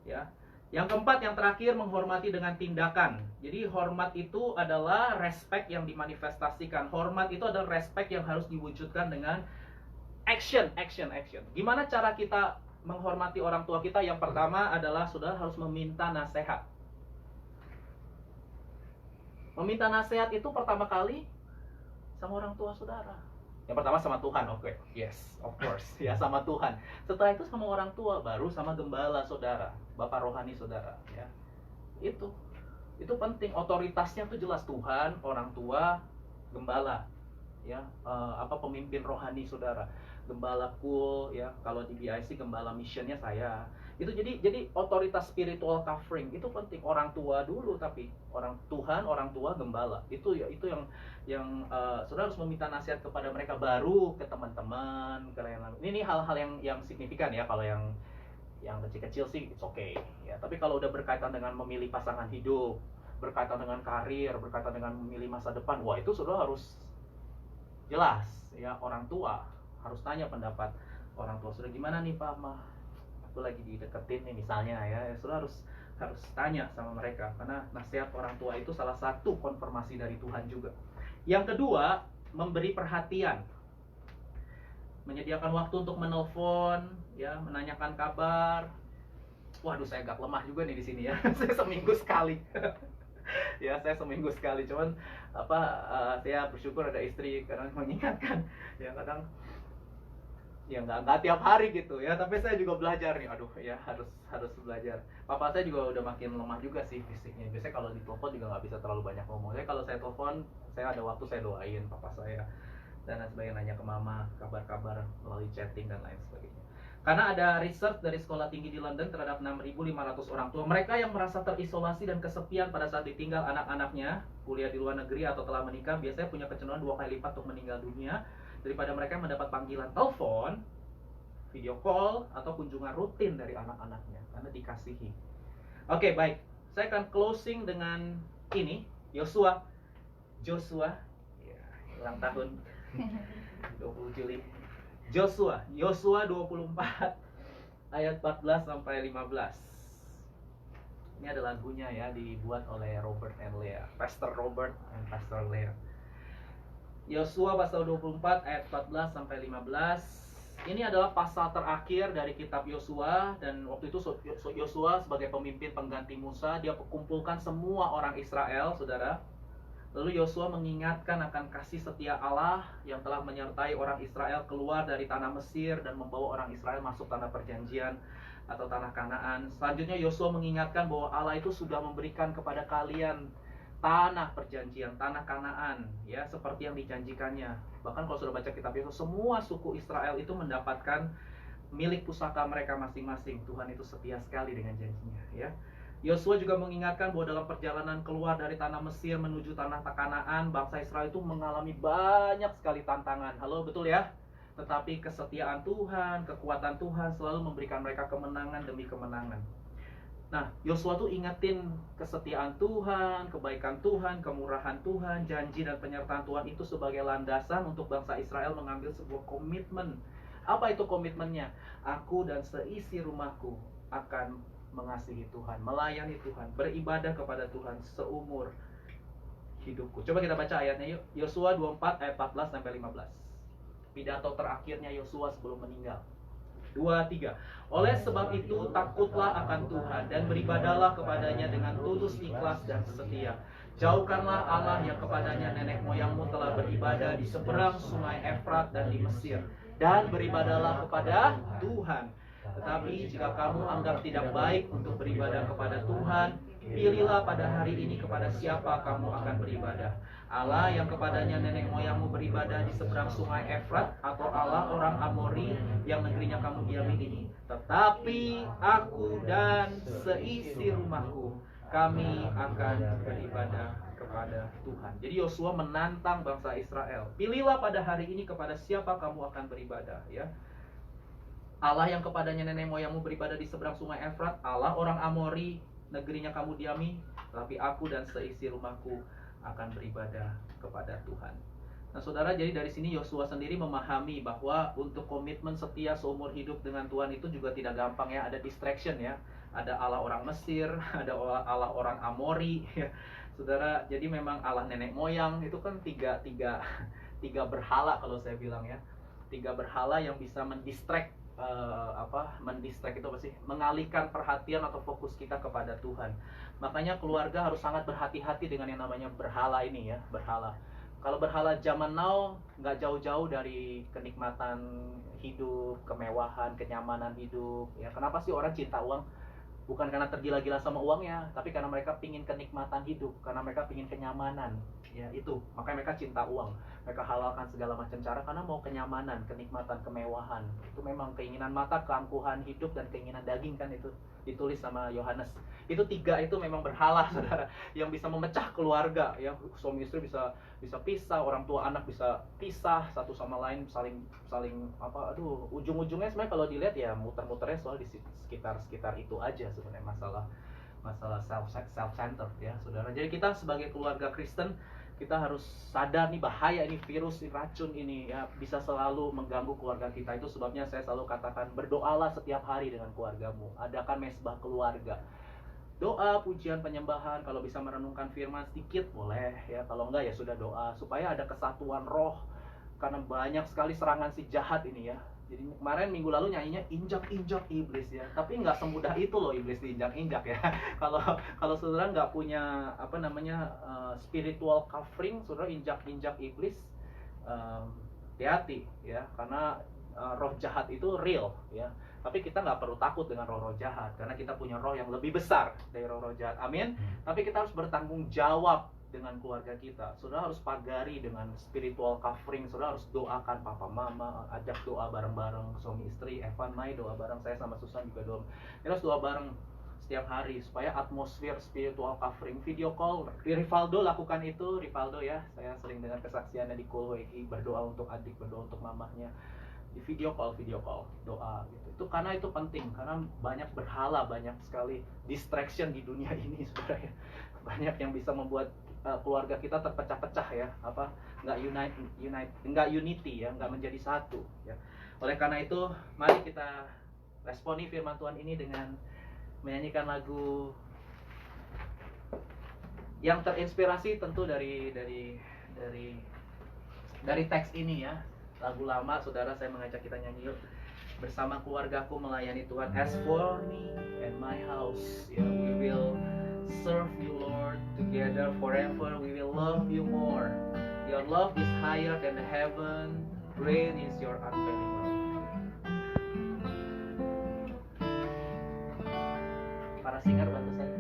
ya. Yang keempat, yang terakhir, menghormati dengan tindakan. Jadi hormat itu adalah respect yang dimanifestasikan. Hormat itu adalah respect yang harus diwujudkan dengan action. Gimana cara kita menghormati orang tua kita? Yang pertama adalah saudara harus meminta nasihat. Meminta nasihat itu pertama kali sama orang tua saudara. Yang pertama sama Tuhan, oke. Yes, of course. Ya, sama Tuhan. Setelah itu sama orang tua, baru sama gembala saudara, bapak rohani saudara, ya. Itu penting. Otoritasnya tuh jelas Tuhan, orang tua, gembala. Ya, pemimpin rohani saudara. Gembala cool ya, kalau di BIC gembala missionnya saya. Itu jadi otoritas spiritual covering itu penting. Orang tua dulu, tapi orang Tuhan, orang tua, gembala. Itu yang saudara harus meminta nasihat kepada mereka, baru ke teman-teman, ke yang lain. Ini hal-hal yang signifikan ya. Kalau yang kecil-kecil sih it's okay ya. Tapi kalau udah berkaitan dengan memilih pasangan hidup, berkaitan dengan karir, berkaitan dengan memilih masa depan, wah itu saudara harus jelas ya. Orang tua harus tanya pendapat orang tua, sudah gimana nih Pak, Mah, aku lagi dideketin nih misalnya ya, saudara harus tanya sama mereka, karena nasihat orang tua itu salah satu konfirmasi dari Tuhan juga. Yang kedua, memberi perhatian, menyediakan waktu untuk menelpon ya, menanyakan kabar. Waduh, saya agak lemah juga nih di sini ya. Saya seminggu sekali. Ya, saya seminggu sekali, cuman saya bersyukur ada istri karena mengingatkan ya. Kadang ya nggak tiap hari gitu ya, tapi saya juga belajar nih, aduh ya, harus belajar. Papa saya juga udah makin lemah juga sih fisiknya. Biasanya kalau ditelepon juga nggak bisa terlalu banyak ngomong. Saya kalau saya telepon, saya ada waktu saya doain papa saya dan sebagainya, nanya ke mama kabar-kabar melalui chatting dan lain sebagainya. Karena ada research dari sekolah tinggi di London terhadap 6.500 orang tua, mereka yang merasa terisolasi dan kesepian pada saat ditinggal anak-anaknya kuliah di luar negeri atau telah menikah, biasanya punya kecenderungan 2 kali lipat untuk meninggal dunia daripada mereka yang mendapat panggilan telepon, video call, atau kunjungan rutin dari anak-anaknya karena dikasihi. Oke, baik. Saya akan closing dengan ini, Joshua ya, ulang tahun 20 Juli. Joshua 24 ayat 14 sampai 15. Ini ada lagunya ya, dibuat oleh Robert and Leah, Pastor Robert and Pastor Leah. Yosua pasal 24 ayat 14 sampai 15. Ini adalah pasal terakhir dari kitab Yosua, dan waktu itu Yosua sebagai pemimpin pengganti Musa, dia kumpulkan semua orang Israel, saudara. Lalu Yosua mengingatkan akan kasih setia Allah yang telah menyertai orang Israel keluar dari tanah Mesir dan membawa orang Israel masuk tanah perjanjian atau tanah Kanaan. Selanjutnya Yosua mengingatkan bahwa Allah itu sudah memberikan kepada kalian tanah perjanjian, tanah Kanaan, ya, seperti yang dijanjikannya. Bahkan kalau sudah baca kitab Yosua, semua suku Israel itu mendapatkan milik pusaka mereka masing-masing. Tuhan itu setia sekali dengan janjinya, ya. Yosua juga mengingatkan bahwa dalam perjalanan keluar dari tanah Mesir menuju tanah Kanaan, bangsa Israel itu mengalami banyak sekali tantangan. Halo, betul ya? Tetapi kesetiaan Tuhan, kekuatan Tuhan selalu memberikan mereka kemenangan demi kemenangan. Nah, Yosua tuh ingetin kesetiaan Tuhan, kebaikan Tuhan, kemurahan Tuhan, janji dan penyertaan Tuhan itu sebagai landasan untuk bangsa Israel mengambil sebuah komitmen. Apa itu komitmennya? Aku dan seisi rumahku akan mengasihi Tuhan, melayani Tuhan, beribadah kepada Tuhan seumur hidupku. Coba kita baca ayatnya yuk. Yosua 24 ayat 14 sampai 15. Pidato terakhirnya Yosua sebelum meninggal. 2-3. Oleh sebab itu takutlah akan Tuhan dan beribadahlah kepadanya dengan tulus, ikhlas dan setia. Jauhkanlah Allah yang kepadanya nenek moyangmu telah beribadah di seberang sungai Efrat dan di Mesir, dan beribadahlah kepada Tuhan. Tetapi jika kamu anggap tidak baik untuk beribadah kepada Tuhan, pilihlah pada hari ini kepada siapa kamu akan beribadah. Allah yang kepadanya nenek moyangmu beribadah di seberang sungai Efrat, atau Allah orang Amori yang negerinya kamu diami ini. Tetapi aku dan seisi rumahku, kami akan beribadah kepada Tuhan. Jadi Yosua menantang bangsa Israel. Pilihlah pada hari ini kepada siapa kamu akan beribadah, ya. Allah yang kepadanya nenek moyangmu beribadah di seberang sungai Efrat, Allah orang Amori, negerinya kamu diami, tapi aku dan seisi rumahku akan beribadah kepada Tuhan. Nah, saudara, jadi dari sini Yosua sendiri memahami bahwa untuk komitmen setia seumur hidup dengan Tuhan itu juga tidak gampang, ya. Ada distraction, ya. Ada Allah orang Mesir, ada Allah orang Amori, ya. Saudara, jadi memang Allah nenek moyang itu kan tiga berhala kalau saya bilang, ya. Tiga berhala yang bisa mendistract mendistract itu apa sih? Mengalihkan perhatian atau fokus kita kepada Tuhan. Makanya keluarga harus sangat berhati-hati dengan yang namanya berhala ini, ya, berhala. Kalau berhala zaman now nggak jauh-jauh dari kenikmatan hidup, kemewahan, kenyamanan hidup. Ya, kenapa sih orang cinta uang? Bukan karena tergila-gila sama uangnya, tapi karena mereka pingin kenikmatan hidup, karena mereka pingin kenyamanan. Ya, itu. Makanya mereka cinta uang. Mereka halalkan segala macam cara karena mau kenyamanan, kenikmatan, kemewahan. Itu memang keinginan mata, keangkuhan hidup, dan keinginan daging, kan itu ditulis sama Yohanes. Itu tiga itu memang berhala, saudara, yang bisa memecah keluarga. Ya, suami istri bisa pisah, orang tua anak bisa pisah satu sama lain, saling ujung-ujungnya sebenarnya kalau dilihat ya muter-muternya soal di sekitar itu aja sebenarnya, masalah self-centered, ya, saudara. Jadi kita sebagai keluarga Kristen, kita harus sadar nih bahaya ini, virus, racun ini, ya, bisa selalu mengganggu keluarga kita. Itu sebabnya saya selalu katakan, berdoalah setiap hari dengan keluargamu, adakan mesbah keluarga, doa, pujian, penyembahan. Kalau bisa merenungkan firman sedikit boleh, ya. Kalau enggak ya sudah doa supaya ada kesatuan roh, karena banyak sekali serangan si jahat ini, ya. Jadi kemarin minggu lalu nyanyinya injak-injak iblis, ya. Tapi nggak semudah itu loh iblis diinjak-injak, ya. Kalau saudara nggak punya spiritual covering, saudara injak-injak iblis, hati-hati, ya. Karena roh jahat itu real, ya. Tapi kita nggak perlu takut dengan roh-roh jahat, karena kita punya roh yang lebih besar dari roh-roh jahat. Amin. Tapi kita harus bertanggung jawab dengan keluarga kita. Saudara harus pagari dengan spiritual covering. Saudara harus doakan papa mama, ajak doa bareng-bareng, suami istri, Evan, Mai doa bareng, saya sama Susan juga doa. Kita harus doa bareng setiap hari supaya atmosfer spiritual covering. Video call, Rivaldo lakukan itu, Rivaldo, ya. Saya sering dengar kesaksiannya di Kulweki, berdoa untuk adik, berdoa untuk mamahnya. Di video call doa gitu. Itu karena itu penting, karena banyak berhala, banyak sekali distraction di dunia ini, saudara, ya. Banyak yang bisa membuat keluarga kita terpecah-pecah, ya, nggak unity, ya, nggak menjadi satu, ya. Oleh karena itu, mari kita responi firman Tuhan ini dengan menyanyikan lagu yang terinspirasi tentu dari teks ini, ya. lagu lama, saudara, saya mengajak kita nyanyi yuk. Bersama keluargaku melayani Tuhan. As for me and my house, we will serve you, Lord, together forever. We will love you more. Your love is higher than the heaven. Great is your unfailing love. Para singer bantu saya.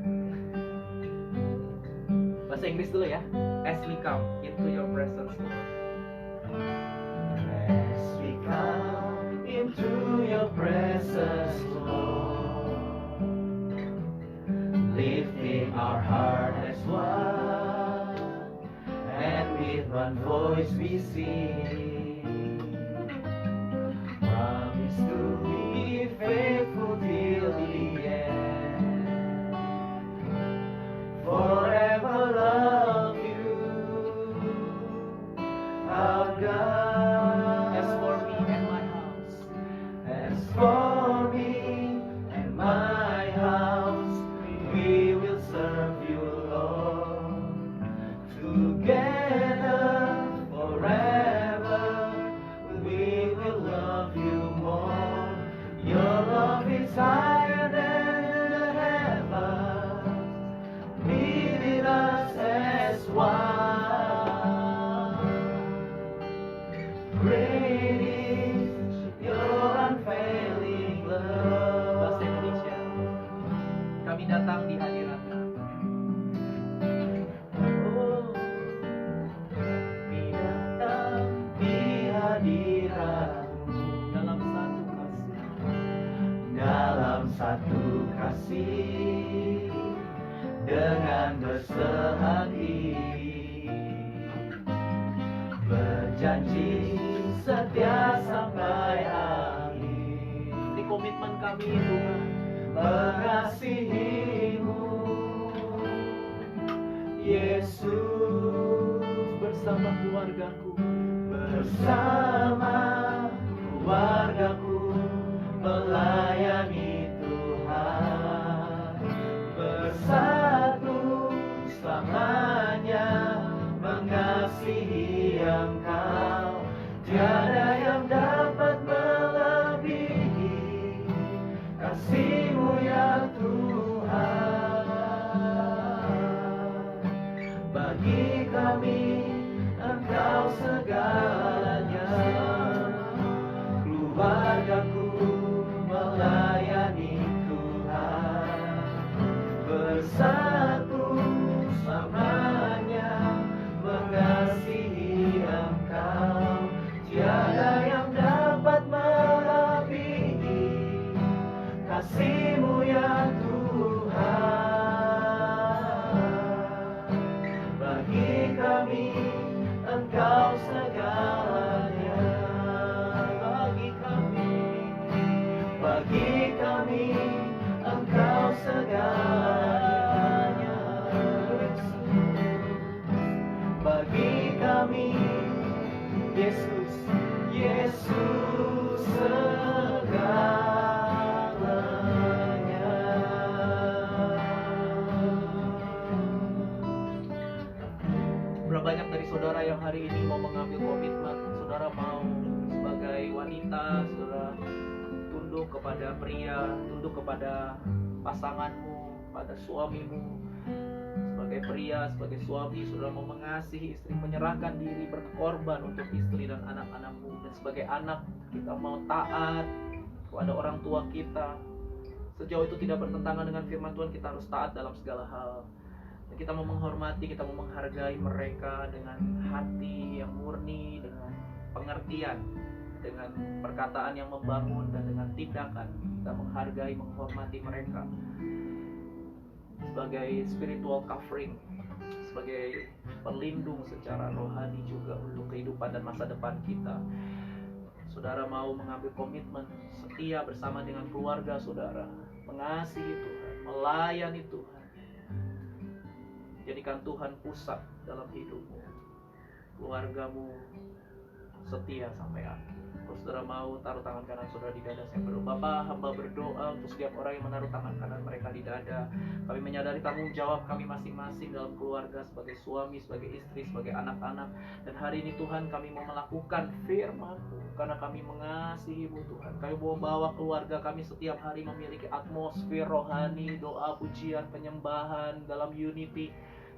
Bahasa Inggris dulu ya. As we come into your presence, Lord. As we come into your presence, Lord, lifting our heart as one, and with one voice we sing, promise to be faithful till the end, forever love you, our God. As for me and my house, As for me and my house, we will serve you, Lord, together forever. We will love you more. Your love is higher than the heavens, leading us as one. Great is your unfailing love. bahasa Indonesia. Kami datang di hadirat-Mu. Oh, kami datang di hadirat-Mu dalam satu kasih. dalam satu kasih dengan bersehati, berjanji setia sampai akhir. Ini komitmen kami, Tuhan. Mengasihimu, Yesus, Bersama keluargaku, bersama keluargaku melayani Tuhan, bersatu selamanya mengasihi Engkau. Tiada yang dapat melebihi kasih-Mu ya Tuhan. Bagi kami Engkau segalanya. Keluargaku melayani Tuhan, bersatu selamanya mengasihi Engkau. Tiada yang dapat melebihi kasih-Mu ya Tuhan. Bagi kami Engkau segalanya. Bagi kami Engkau segalanya. Bagi kami Yesus, Yesus segalanya. Berapa banyak dari saudara yang hari ini mau mengambil komitmen? Saudara mau sebagai wanita, saudara tunduk kepada pria, tunduk kepada pasanganmu, pada suamimu. Sebagai pria, sebagai suami, saudara mau mengasihi istri, menyerahkan diri, berkorban untuk istri dan anak-anakmu. Dan sebagai anak, kita mau taat kepada orang tua kita. Sejauh itu tidak bertentangan dengan firman Tuhan, kita harus taat dalam segala hal. Dan kita mau menghormati, kita mau menghargai mereka dengan hati yang murni, dengan pengertian, dengan perkataan yang membangun, dan dengan tindakan. Kita menghargai, menghormati mereka sebagai spiritual covering, sebagai pelindung secara rohani juga untuk kehidupan dan masa depan kita. Saudara mau mengambil komitmen setia bersama dengan keluarga saudara, mengasihi Tuhan, melayani Tuhan. Jadikan Tuhan pusat dalam hidupmu, keluargamu setia sampai akhir. Kalau saudara mau taruh tangan kanan saudara di dada, saya berdoa. Bapa, hamba berdoa untuk setiap orang yang menaruh tangan kanan mereka di dada. Kami menyadari tanggung jawab kami masing-masing dalam keluarga, sebagai suami, sebagai istri, sebagai anak-anak. Dan hari ini Tuhan, kami mau melakukan firman-Mu karena kami mengasihi-Mu Tuhan. Kami mau membawa keluarga kami setiap hari memiliki atmosfer rohani, doa, pujian, penyembahan dalam unity.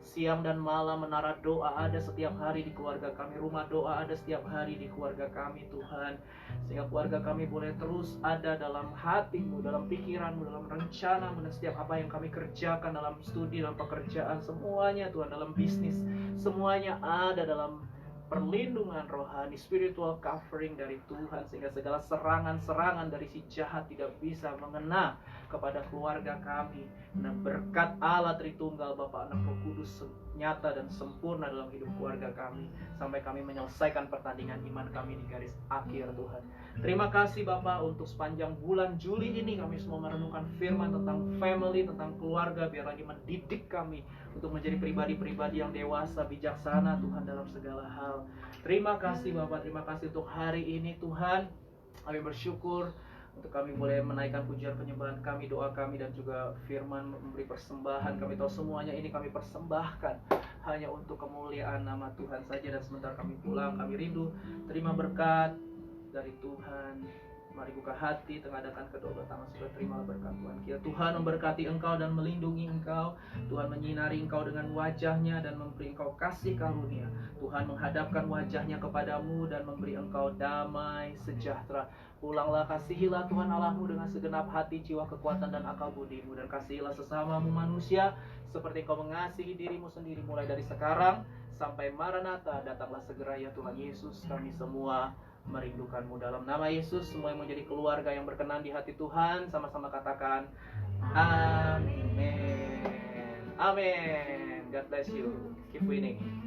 Siang dan malam menara doa ada setiap hari di keluarga kami. Rumah doa ada setiap hari di keluarga kami Tuhan. Sehingga keluarga kami boleh terus ada dalam hati-Mu, dalam pikiran-Mu, dalam rencana-Mu. Dan setiap apa yang kami kerjakan dalam studi, dalam pekerjaan, semuanya Tuhan, dalam bisnis, semuanya ada dalam perlindungan rohani, spiritual covering dari Tuhan. Sehingga segala serangan-serangan dari si jahat tidak bisa mengena kepada keluarga kami. Dan berkat Allah Tritunggal, Bapa, Anak, Roh Kudus nyata dan sempurna dalam hidup keluarga kami, sampai kami menyelesaikan pertandingan iman kami di garis akhir Tuhan. Terima kasih Bapa untuk sepanjang bulan Juli ini kami semua merenungkan firman tentang family, tentang keluarga. Biar lagi mendidik kami untuk menjadi pribadi-pribadi yang dewasa, bijaksana Tuhan dalam segala hal. Terima kasih Bapa, terima kasih untuk hari ini Tuhan. Kami bersyukur untuk kami boleh menaikkan pujian penyembahan kami, doa kami, dan juga firman memberi persembahan. Kami tahu semuanya ini kami persembahkan hanya untuk kemuliaan nama Tuhan saja. Dan sebentar kami pulang, kami rindu terima berkat dari Tuhan. Mari buka hati, tengadakan kedua belah tangan, sudah terima berkat Tuhan. Kiranya Tuhan memberkati engkau dan melindungi engkau. Tuhan menyinari engkau dengan wajahnya dan memberi engkau kasih karunia. Tuhan menghadapkan wajahnya kepadamu dan memberi engkau damai sejahtera. Pulanglah, kasihilah Tuhan Allahmu dengan segenap hati, jiwa, kekuatan, dan akal budimu. Dan kasihilah sesamamu manusia seperti engkau mengasihi dirimu sendiri. Mulai dari sekarang sampai Maranatha, datanglah segera ya Tuhan Yesus. Kami semua merindukanmu. Dalam nama Yesus, semua yang menjadi keluarga yang berkenan di hati Tuhan, sama-sama katakan amin. Amin. God bless you. Keep winning.